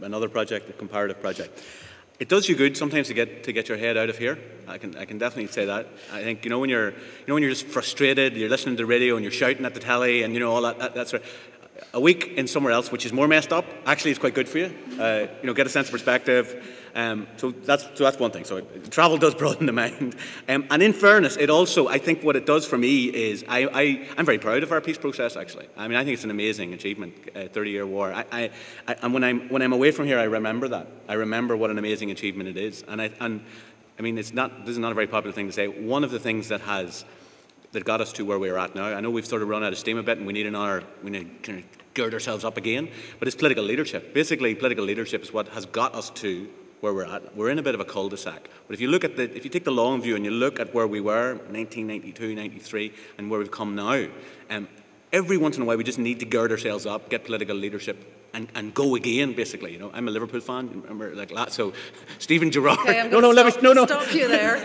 another project, a comparative project. It does you good sometimes to get your head out of here. I can definitely say that. I think when you're just frustrated, you're listening to the radio and you're shouting at the telly and all that's right. A week in somewhere else, which is more messed up, actually is quite good for you. Get a sense of perspective. So that's one thing. So travel does broaden the mind. And in fairness, it also, I think what it does for me is I'm very proud of our peace process, actually. I mean, I think it's an amazing achievement, 30-year war. And when I'm away from here, I remember that. I remember what an amazing achievement it is. And I mean, this is not a very popular thing to say. One of the things that got us to where we're at now, I know we've sort of run out of steam a bit and we need to kind of gird ourselves up again, but it's political leadership. Basically, political leadership is what has got us to where we're at. We're in a bit of a cul-de-sac. But if you take the long view and you look at where we were, 1992, 93, and where we've come now, every once in a while we just need to gird ourselves up, get political leadership, and go again, basically. I'm a Liverpool fan, remember, like that. So Stephen Gerrard. Okay, no. Stop you there.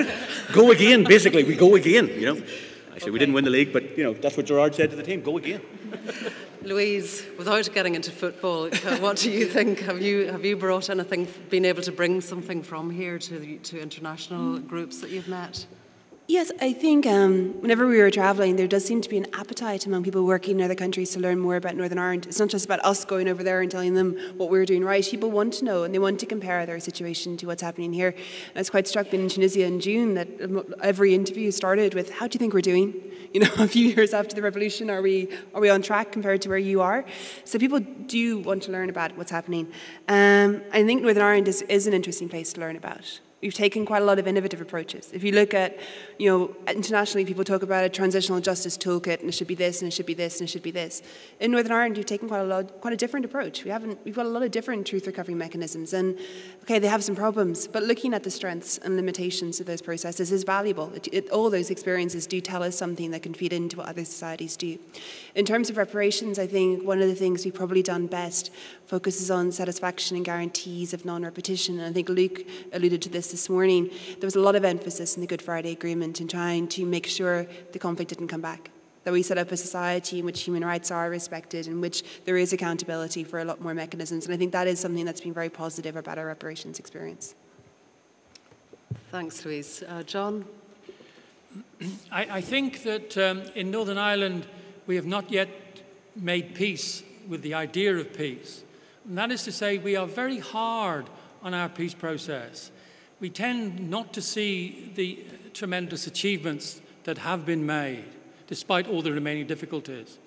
Go again, basically. We go again, Actually, we didn't win the league, but that's what Gerrard said to the team. Go again. Louise, without getting into football, what do you think? Have you brought anything, been able to bring something from here to international groups that you've met? Yes, I think whenever we were travelling, there does seem to be an appetite among people working in other countries to learn more about Northern Ireland. It's not just about us going over there and telling them what we're doing right. People want to know and they want to compare their situation to what's happening here. And I was quite struck in Tunisia in June that every interview started with, how do you think we're doing? A few years after the revolution, are we on track compared to where you are? So people do want to learn about what's happening. I think Northern Ireland is an interesting place to learn about. We've taken quite a lot of innovative approaches. If you look at, internationally, people talk about a transitional justice toolkit, and it should be this, and it should be this, and it should be this. In Northern Ireland, you've taken quite a different approach. We've got a lot of different truth recovery mechanisms, and okay, they have some problems, but looking at the strengths and limitations of those processes is valuable. All those experiences do tell us something that can feed into what other societies do. In terms of reparations, I think one of the things we've probably done best focuses on satisfaction and guarantees of non-repetition. And I think Luke alluded to this morning. There was a lot of emphasis in the Good Friday Agreement in trying to make sure the conflict didn't come back, that we set up a society in which human rights are respected, in which there is accountability for a lot more mechanisms. And I think that is something that's been very positive about our reparations experience. Thanks, Louise. John? I think that in Northern Ireland we have not yet made peace with the idea of peace. And that is to say, we are very hard on our peace process. We tend not to see the tremendous achievements that have been made, despite all the remaining difficulties.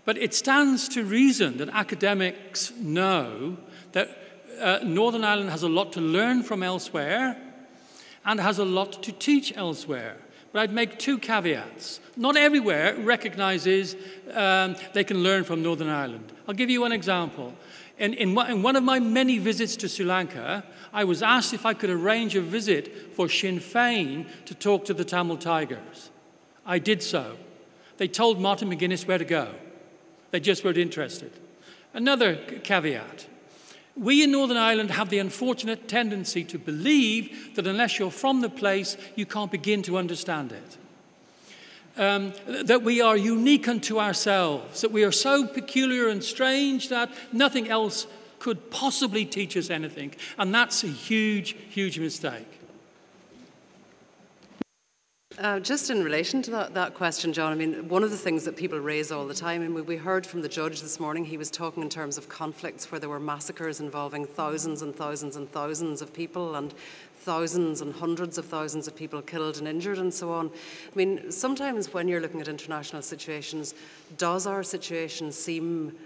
But it stands to reason that academics know that Northern Ireland has a lot to learn from elsewhere, and has a lot to teach elsewhere. But I'd make two caveats. Not everywhere recognises they can learn from Northern Ireland. I'll give you one example. In one of my many visits to Sri Lanka, I was asked if I could arrange a visit for Sinn Féin to talk to the Tamil Tigers. I did so. They told Martin McGuinness where to go. They just weren't interested. Another caveat. We in Northern Ireland have the unfortunate tendency to believe that unless you're from the place, you can't begin to understand it. That we are unique unto ourselves, that we are so peculiar and strange that nothing else could possibly teach us anything. And that's a huge, huge mistake. Just in relation to that question, John, I mean, one of the things that people raise all the time, and we heard from the judge this morning, he was talking in terms of conflicts where there were massacres involving thousands and thousands and thousands of people and thousands and hundreds of thousands of people killed and injured and so on. I mean, sometimes when you're looking at international situations, does our situation seem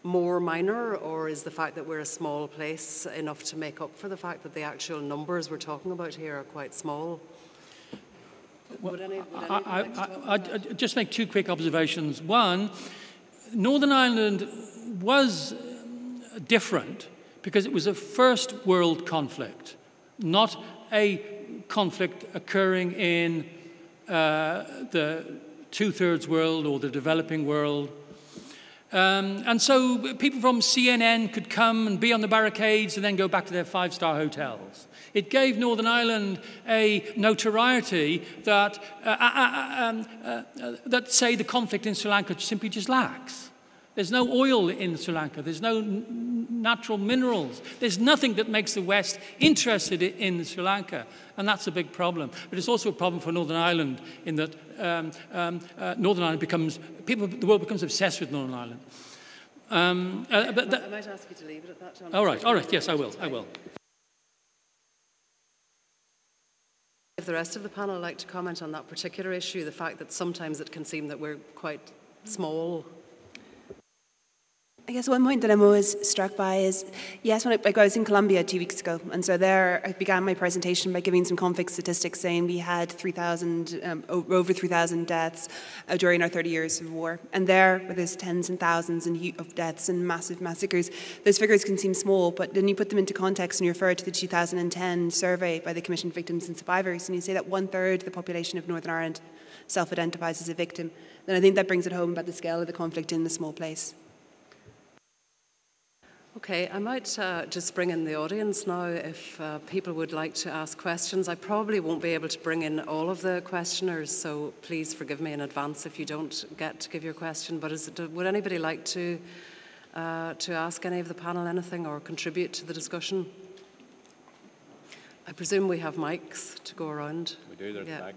more minor, or is the fact that we're a small place enough to make up for the fact that the actual numbers we're talking about here are quite small? Well, I'd just make two quick observations. One, Northern Ireland was different because it was a first world conflict, not a conflict occurring in the two-thirds world or the developing world. And so people from CNN could come and be on the barricades and then go back to their five-star hotels. It gave Northern Ireland a notoriety that, say, the conflict in Sri Lanka simply just lacks. There's no oil in Sri Lanka. There's no natural minerals. There's nothing that makes the West interested in Sri Lanka. And that's a big problem. But it's also a problem for Northern Ireland in that Northern Ireland becomes, the world becomes obsessed with Northern Ireland. I might ask you to leave it at that, John. All right, yes, I will. If the rest of the panel would like to comment on that particular issue, the fact that sometimes it can seem that we're quite small. I guess one point that I'm always struck by is, yes, when I was in Colombia 2 weeks ago, and so there I began my presentation by giving some conflict statistics saying we had over 3,000 deaths during our 30 years of war. And there, where there's tens and thousands of deaths and massive massacres, those figures can seem small, but then you put them into context and you refer to the 2010 survey by the Commission for Victims and Survivors, and you say that 1/3 of the population of Northern Ireland self-identifies as a victim. Then I think that brings it home about the scale of the conflict in the small place. Okay, I might just bring in the audience now if people would like to ask questions. I probably won't be able to bring in all of the questioners, so please forgive me in advance if you don't get to give your question. But would anybody like to ask any of the panel anything or contribute to the discussion? I presume we have mics to go around. We do, there's a mic.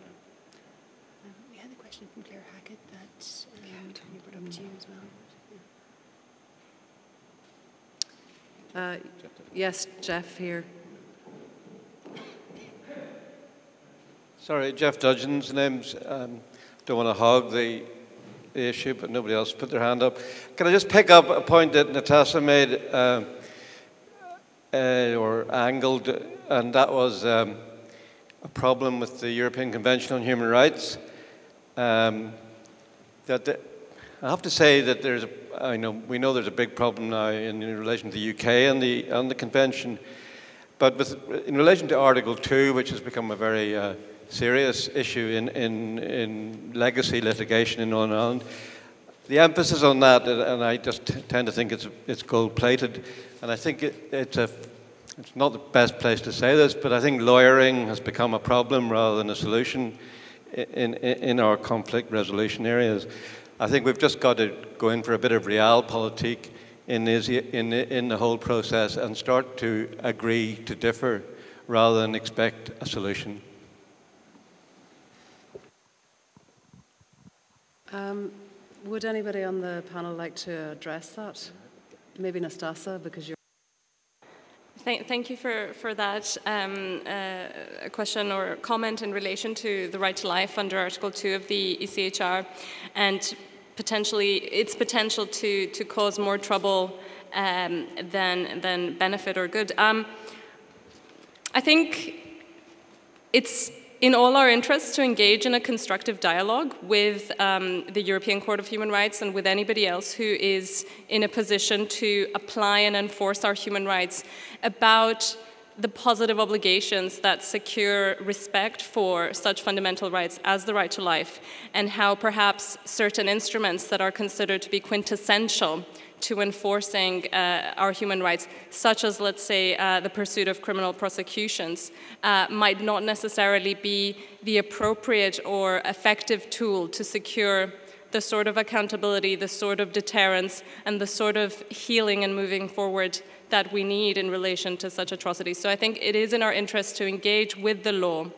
We had a question from Claire Hackett that we brought up to you as well. Yes, Jeff here. Sorry, Jeff Dudgeon's name's. Don't want to hog the issue, but nobody else put their hand up. Can I just pick up a point that Natasa made or angled, and that was a problem with the European Convention on Human Rights. I have to say that we know there's a big problem now in relation to the UK and the convention, but in relation to Article 2, which has become a very serious issue in legacy litigation in Northern Ireland, the emphasis on that, and I just tend to think it's gold-plated, and I think it's not the best place to say this, but I think lawyering has become a problem rather than a solution in our conflict resolution areas. I think we've just got to go in for a bit of realpolitik in the whole process and start to agree to differ rather than expect a solution. Would anybody on the panel like to address that? Maybe Natasa, because you're... Thank you for that a question or comment in relation to the right to life under Article 2 of the ECHR and its potential to cause more trouble than benefit or good. I think it's in all our interests to engage in a constructive dialogue with the European Court of Human Rights and with anybody else who is in a position to apply and enforce our human rights about the positive obligations that secure respect for such fundamental rights as the right to life, and how perhaps certain instruments that are considered to be quintessential to enforcing our human rights, such as, let's say, the pursuit of criminal prosecutions, might not necessarily be the appropriate or effective tool to secure the sort of accountability, the sort of deterrence, and the sort of healing and moving forward that we need in relation to such atrocities. So I think it is in our interest to engage with the law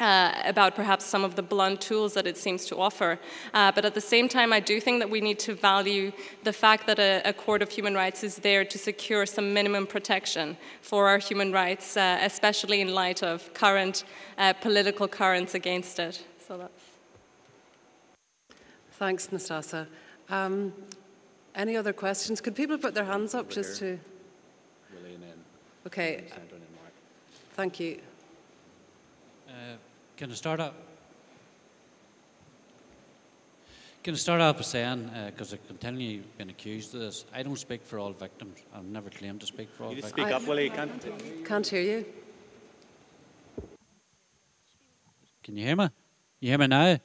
about perhaps some of the blunt tools that it seems to offer. But at the same time, I do think that we need to value the fact that a court of human rights is there to secure some minimum protection for our human rights, especially in light of current political currents against it. So that's... Thanks, Natasa. Any other questions? Could people put their hands up just to... Okay. Thank you. Can I start off? Can I start off by saying, because I've continually been accused of this, I don't speak for all victims. I've never claimed to speak for all victims. Speak up, Willie. Can't hear you. Can you hear me? You hear me now?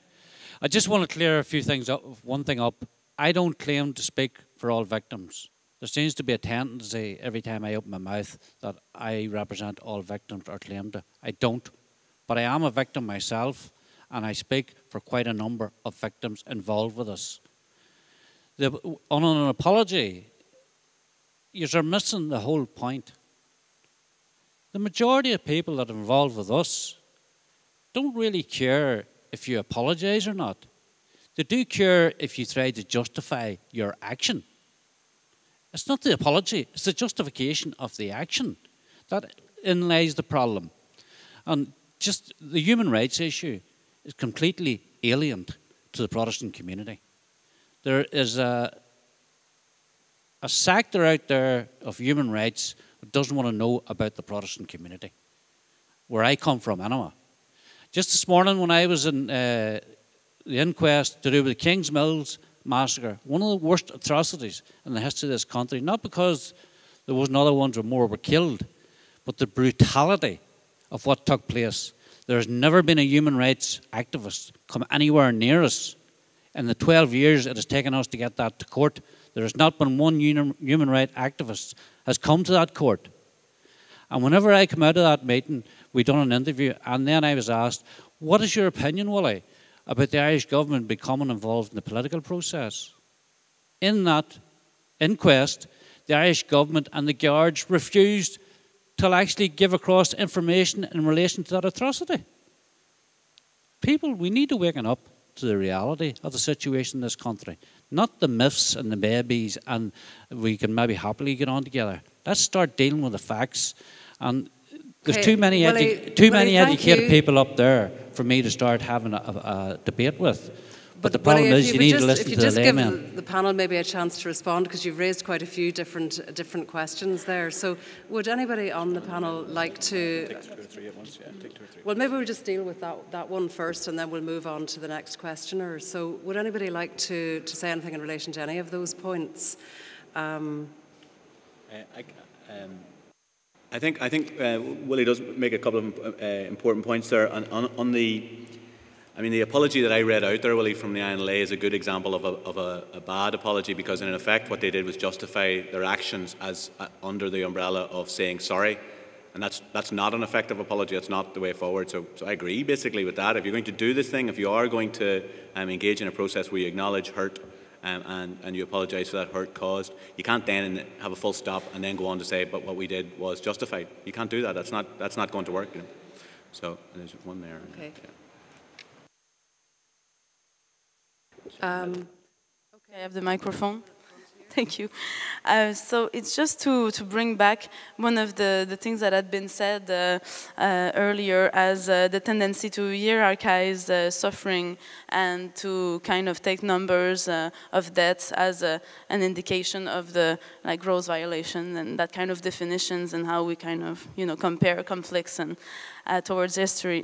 I just want to clear a few things up. One thing up. I don't claim to speak for all victims. There seems to be a tendency every time I open my mouth that I represent all victims or claim to. I don't. But I am a victim myself, and I speak for quite a number of victims involved with us. On an apology, you're missing the whole point. The majority of people that are involved with us don't really care if you apologise or not. They do care if you try to justify your action. It's not the apology, it's the justification of the action. That in lies the problem. And just the human rights issue is completely alien to the Protestant community. There is a sector out there of human rights that doesn't want to know about the Protestant community, where I come from anyway. Just this morning when I was in the inquest to do with the King's Mills massacre, one of the worst atrocities in the history of this country, not because there wasn't other ones where more were killed, but the brutality of what took place. There's never been a human rights activist come anywhere near us. In the 12 years it has taken us to get that to court, there has not been one human rights activist has come to that court. And whenever I come out of that meeting, we done an interview, and then I was asked, what is your opinion, Willie, about the Irish government becoming involved in the political process? In that inquest, the Irish government and the guards refused to actually give across information in relation to that atrocity. People, we need to waken up to the reality of the situation in this country. Not the myths and the babies, and we can maybe happily get on together. Let's start dealing with the facts. And there's too many educated people up there for me to start having a debate with. But the problem is you need to listen to the layman. If you just give the panel maybe a chance to respond, because you've raised quite a few different questions there. So would anybody on the panel like to... Take 2 or 3 at once, yeah. Take 2 or 3. Well, maybe we'll just deal with that one first, and then we'll move on to the next questioner. So would anybody like to say anything in relation to any of those points? I think Willie does make a couple of important points there. On the apology that I read out there, Willie, from the INLA is a good example of a bad apology, because in effect what they did was justify their actions as under the umbrella of saying sorry, and that's not an effective apology. That's not the way forward. So I agree basically with that. If you're going to do this thing, if you are going to engage in a process where you acknowledge hurt and you apologise for that hurt caused, you can't then have a full stop and then go on to say, but what we did was justified. You can't do that. That's not going to work. You know? So there's one there. Okay. Yeah. Okay, I have the microphone. Thank you. So it's just to bring back one of the things that had been said earlier as the tendency to hierarchize suffering and to kind of take numbers of deaths as an indication of the gross violation, and that kind of definitions and how we kind of compare conflicts and towards history.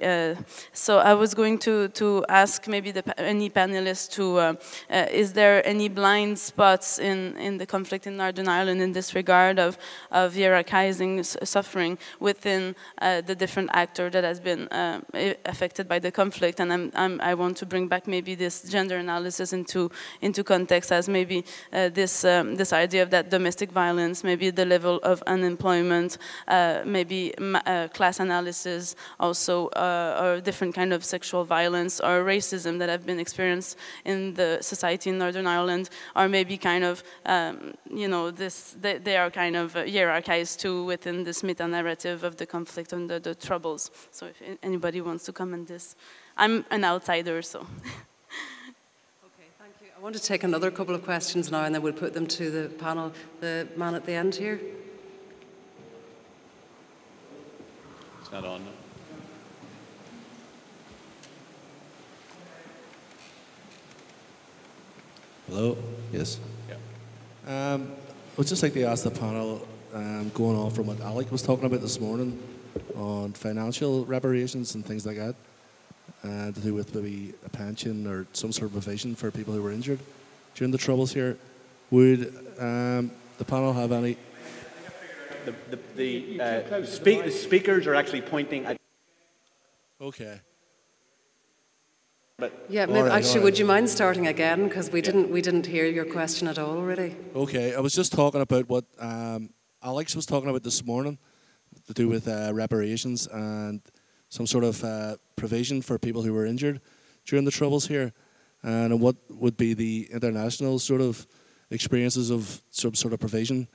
So I was going to ask maybe any panelists to, is there any blind spots in the conflict in Northern Ireland in this regard of hierarchizing suffering within the different actor that has been affected by the conflict? And I want to bring back maybe this gender analysis into context as maybe this idea of that domestic violence, maybe the level of unemployment, maybe class analysis, also or different kind of sexual violence or racism that have been experienced in the society in Northern Ireland, or maybe kind of they are kind of hierarchized too within this meta-narrative of the conflict and the troubles. So if anybody wants to comment this, I'm an outsider, so. Okay, thank you. I want to take another couple of questions now, and then we'll put them to the panel. The man at the end here. It's not on. No. Hello? Yes. Yeah. I would just like to ask the panel, going on from what Alec was talking about this morning on financial reparations and things like that, to do with maybe a pension or some sort of provision for people who were injured during the Troubles here. Would the panel have any... The speakers are actually pointing at... Okay. Yeah, maybe, actually, would you mind starting again, because we didn't hear your question at all, really. Okay, I was just talking about what Alex was talking about this morning, to do with reparations and some sort of provision for people who were injured during the Troubles here, and what would be the international sort of experiences of some sort of provision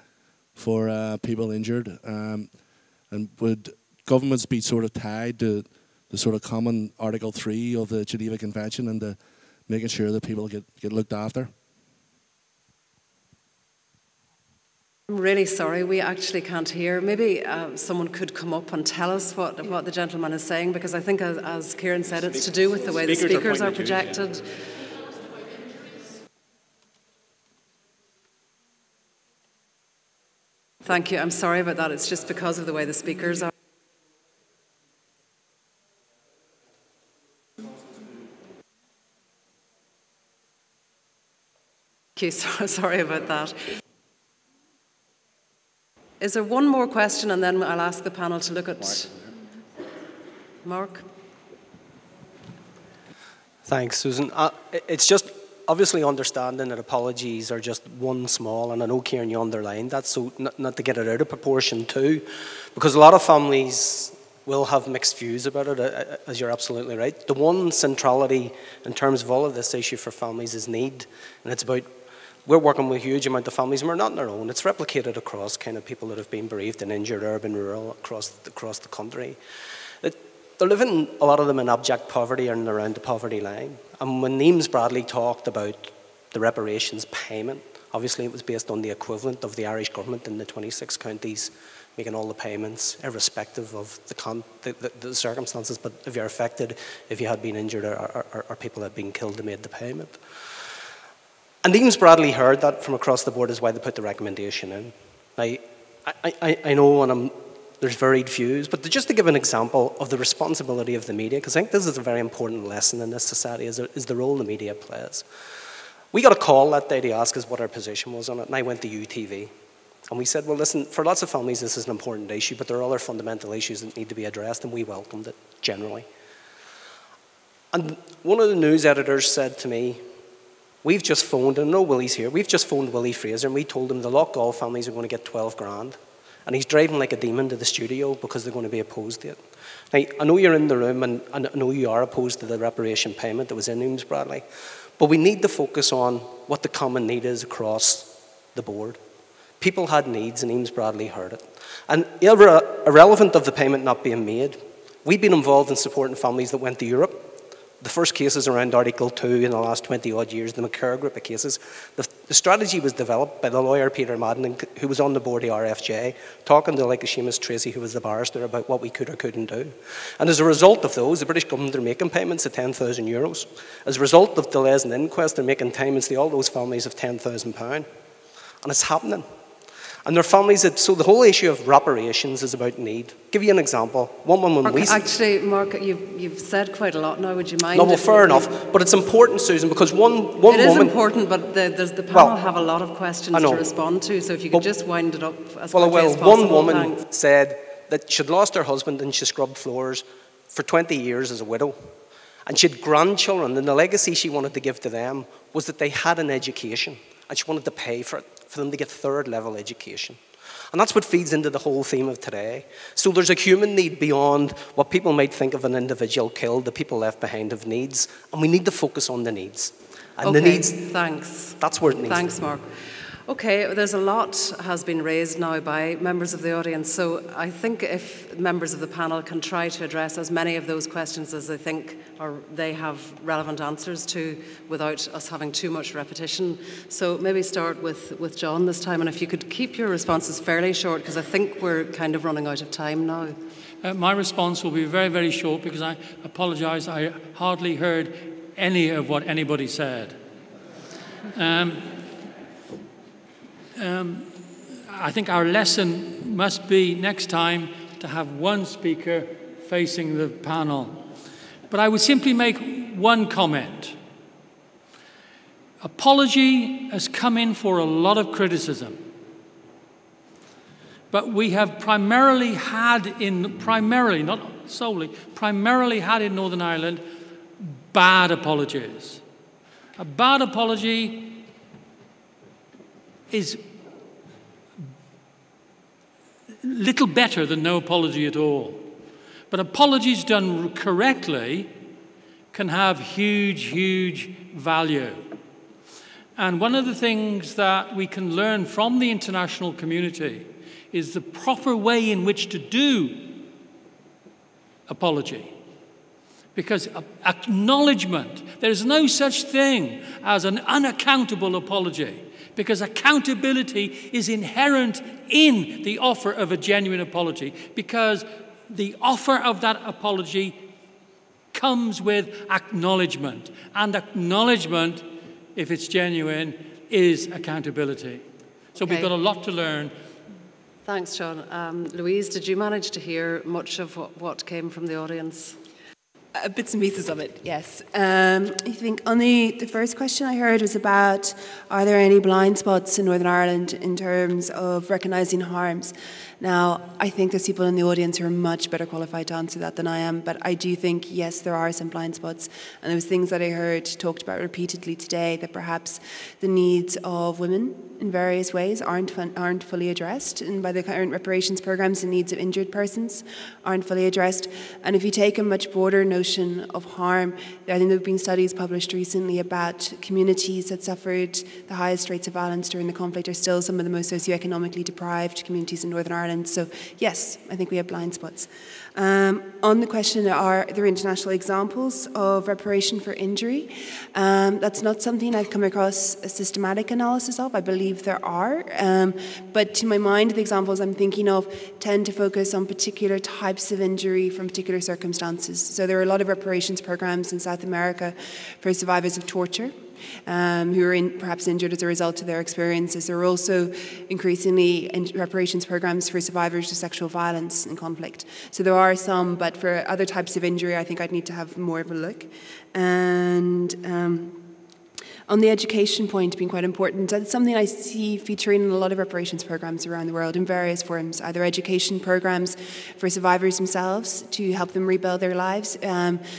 for people injured, and would governments be sort of tied to the sort of common Article 3 of the Geneva Convention and the making sure that people get looked after? I'm really sorry, we actually can't hear. Maybe someone could come up and tell us what the gentleman is saying, because I think, as Kieran said, it's to do with the way the speakers are projected. Thank you, I'm sorry about that. It's just because of the way the speakers are. Okay, sorry about that. Is there one more question, and then I'll ask the panel to look at Mark? Thanks, Susan. It's just obviously understanding that apologies are just one small, and I know, Kieran, you underlined that, so not to get it out of proportion too, because a lot of families will have mixed views about it, as you're absolutely right. The one centrality in terms of all of this issue for families is need, and it's about, we're working with a huge amount of families, and we're not on our own. It's replicated across kind of people that have been bereaved and injured, urban, rural, across the country. They're living, a lot of them, in abject poverty and around the poverty line. And when Eames Bradley talked about the reparations payment, obviously it was based on the equivalent of the Irish government in the 26 counties making all the payments, irrespective of the circumstances. But if you're affected, if you had been injured or people had been killed, they made the payment. And Eames Bradley heard that from across the board, is why they put the recommendation in. Now, I know, and there's varied views, but just to give an example of the responsibility of the media, because I think this is a very important lesson in this society, is the role the media plays. We got a call that day to ask us what our position was on it, and I went to UTV. And we said, well, listen, for lots of families this is an important issue, but there are other fundamental issues that need to be addressed, and we welcomed it, generally. And one of the news editors said to me, we've just phoned, and I know Willie's here, we've just phoned Willie Fraser, and we told him the Lochgall families are going to get 12 grand. And he's driving like a demon to the studio because they're going to be opposed to it. Now, I know you're in the room, and I know you are opposed to the reparation payment that was in Eames Bradley, but we need to focus on what the common need is across the board. People had needs, and Eames Bradley heard it. And irrelevant of the payment not being made, we've been involved in supporting families that went to Europe. the first cases around Article 2 in the last 20-odd years, the McKay group of cases, the strategy was developed by the lawyer Peter Madden, who was on the board of RFJ, talking to like Seamus Tracy, who was the barrister, about what we could or couldn't do. And as a result of those, the British government are making payments of €10,000. As a result of delays in the inquest, they're making payments to all those families of £10,000. And it's happening. And their families, so the whole issue of reparations is about need. Give you an example. Actually, Mark, you've said quite a lot now. Would you mind? No, well, fair enough. But it's important, Susan, because one woman... It is important, but the panel have a lot of questions to respond to, so if you could just wind it up as quickly as possible. One woman said that she'd lost her husband and she scrubbed floors for 20 years as a widow. And she had grandchildren, and the legacy she wanted to give to them was that they had an education, and she wanted to pay for it, for them to get third-level education. And that's what feeds into the whole theme of today. So there's a human need beyond what people might think of an individual killed. The people left behind have needs, and we need to focus on the needs. And the needs, thanks. That's where it needs Thanks, Mark. Okay, there's a lot has been raised now by members of the audience, so I think if members of the panel can try to address as many of those questions as they think or they have relevant answers to without us having too much repetition. So maybe start with John this time, and if you could keep your responses fairly short, because I think we're kind of running out of time now. My response will be very, very short, because I apologise, I hardly heard any of what anybody said. I think our lesson must be next time to have one speaker facing the panel. But I would simply make one comment. Apology has come in for a lot of criticism. But we have primarily had in Northern Ireland bad apologies. A bad apology is little better than no apology at all. But apologies done correctly can have huge, huge value. And one of the things that we can learn from the international community is the proper way in which to do apology. Because acknowledgement, there is no such thing as an unaccountable apology. Because accountability is inherent in the offer of a genuine apology. Because the offer of that apology comes with acknowledgement. And acknowledgement, if it's genuine, is accountability. So we've got a lot to learn. Thanks, John. Louise, did you manage to hear much of what came from the audience? Bits and pieces of it, yes. I think on the first question I heard was about, are there any blind spots in Northern Ireland in terms of recognising harms? Now, I think there's people in the audience who are much better qualified to answer that than I am, but I do think, yes, there are some blind spots. And there was things that I heard talked about repeatedly today, that perhaps the needs of women in various ways aren't fully addressed. And by the current reparations programmes, the needs of injured persons aren't fully addressed. And if you take a much broader notion of harm, I think there have been studies published recently about communities that suffered the highest rates of violence during the conflict are still some of the most socioeconomically deprived communities in Northern Ireland. So yes, I think we have blind spots. On the question, are there international examples of reparation for injury? That's not something I've come across a systematic analysis of. I believe there are. But to my mind, the examples I'm thinking of tend to focus on particular types of injury from particular circumstances. So there are a lot of reparations programs in South America for survivors of torture, who are perhaps injured as a result of their experiences. There are also increasingly reparations programs for survivors of sexual violence and conflict. So there are some, but for other types of injury, I think I'd need to have more of a look. And on the education point being quite important, that's something I see featuring in a lot of reparations programs around the world in various forms, either education programs for survivors themselves to help them rebuild their lives,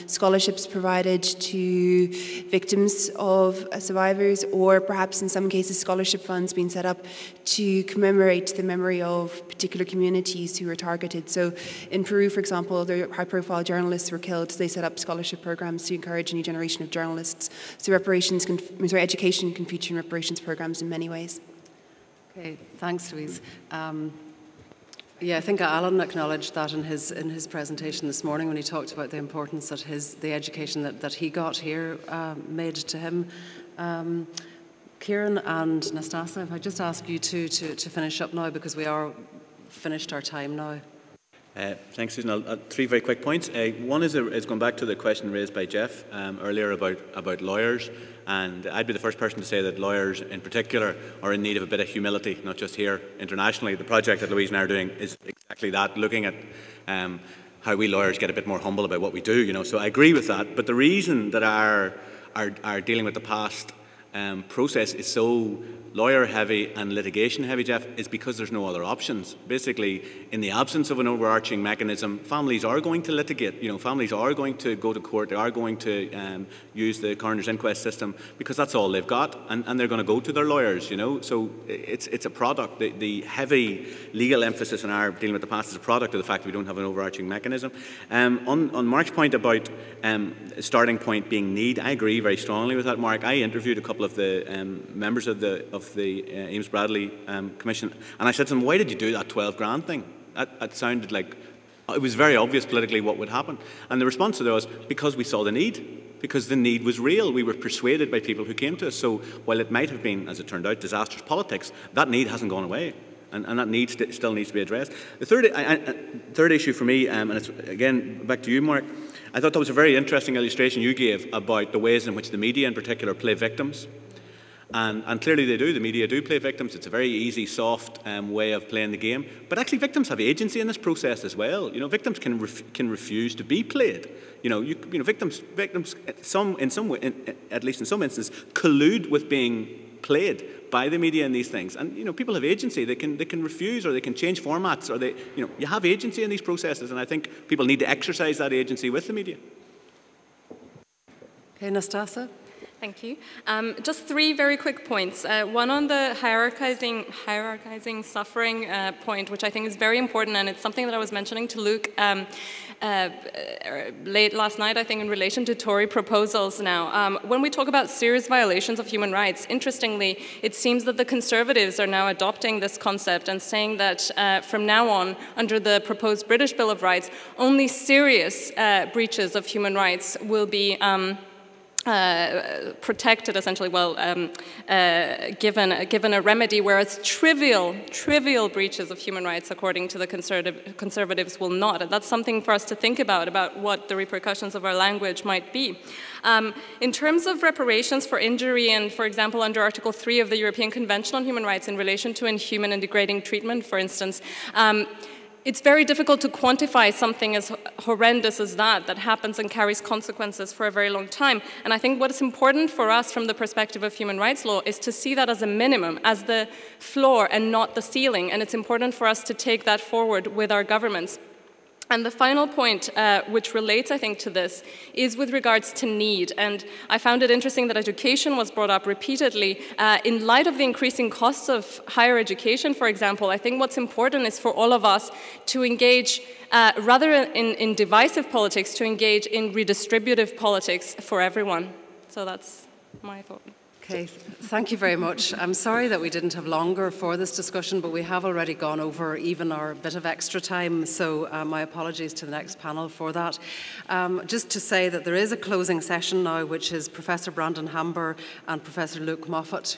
scholarships provided to victims of survivors, or perhaps in some cases scholarship funds being set up to commemorate the memory of particular communities who were targeted. So in Peru, for example, the high-profile journalists were killed. So they set up scholarship programs to encourage a new generation of journalists. So education can feature in reparations programs in many ways. Okay, thanks, Louise. Yeah, I think Alan acknowledged that in his presentation this morning when he talked about the importance that the education that he got here made to him. Kieran and Natasa, if I just ask you two to finish up now, because we are finished our time now. Thanks, Susan. Three very quick points. One is going back to the question raised by Jeff earlier about lawyers, and I'd be the first person to say that lawyers in particular are in need of a bit of humility, not just here, internationally. The project that Louise and I are doing is exactly that, looking at how we lawyers get a bit more humble about what we do, you know. So I agree with that, but the reason that our dealing with the past process is so lawyer heavy and litigation heavy, Jeff, is because there's no other options. Basically, in the absence of an overarching mechanism, families are going to litigate. You know, families are going to go to court. They are going to use the coroner's inquest system because that's all they've got, and they're going to go to their lawyers. You know, so it's a product. The heavy legal emphasis on our dealing with the past is a product of the fact that we don't have an overarching mechanism. On Mark's point about starting point being need, I agree very strongly with that, Mark. I interviewed a couple of the members of the Ames Bradley Commission, and I said to them, why did you do that 12 grand thing? That sounded like it was very obvious politically what would happen. And the response to that was, because we saw the need, because the need was real. We were persuaded by people who came to us. So while it might have been, as it turned out, disastrous politics, that need hasn't gone away. And that need still needs to be addressed. The third issue for me, and it's again back to you, Mark, I thought that was a very interesting illustration you gave about the ways in which the media in particular play victims. And clearly they do. The media do play victims. It's a very easy, soft way of playing the game. But actually, victims have agency in this process as well. You know, victims can refuse to be played. You know, victims, at least in some instances, collude with being played by the media in these things. And you know, people have agency. They can refuse, or they can change formats, or you have agency in these processes. And I think people need to exercise that agency with the media. Okay, Natasa. Thank you. Just three very quick points. One on the hierarchizing suffering point, which I think is very important, and it's something that I was mentioning to Luke late last night, I think, in relation to Tory proposals now. When we talk about serious violations of human rights, interestingly, it seems that the Conservatives are now adopting this concept and saying that from now on, under the proposed British Bill of Rights, only serious breaches of human rights will be protected, essentially, given a remedy, whereas trivial breaches of human rights, according to the Conservatives, will not. And that's something for us to think about what the repercussions of our language might be. In terms of reparations for injury, and for example, under Article 3 of the European Convention on Human Rights in relation to inhuman and degrading treatment, for instance, it's very difficult to quantify something as horrendous as that happens and carries consequences for a very long time. And I think what is important for us from the perspective of human rights law is to see that as a minimum, as the floor and not the ceiling. And it's important for us to take that forward with our governments. And the final point, which relates, I think, to this, is with regards to need. And I found it interesting that education was brought up repeatedly. In light of the increasing costs of higher education, for example, I think what's important is for all of us to engage, rather in divisive politics, to engage in redistributive politics for everyone. So that's my thought. Okay, thank you very much. I'm sorry that we didn't have longer for this discussion, but we have already gone over even our bit of extra time, so my apologies to the next panel for that. Just to say that there is a closing session now, which is Professor Brandon Hamber and Professor Luke Moffat,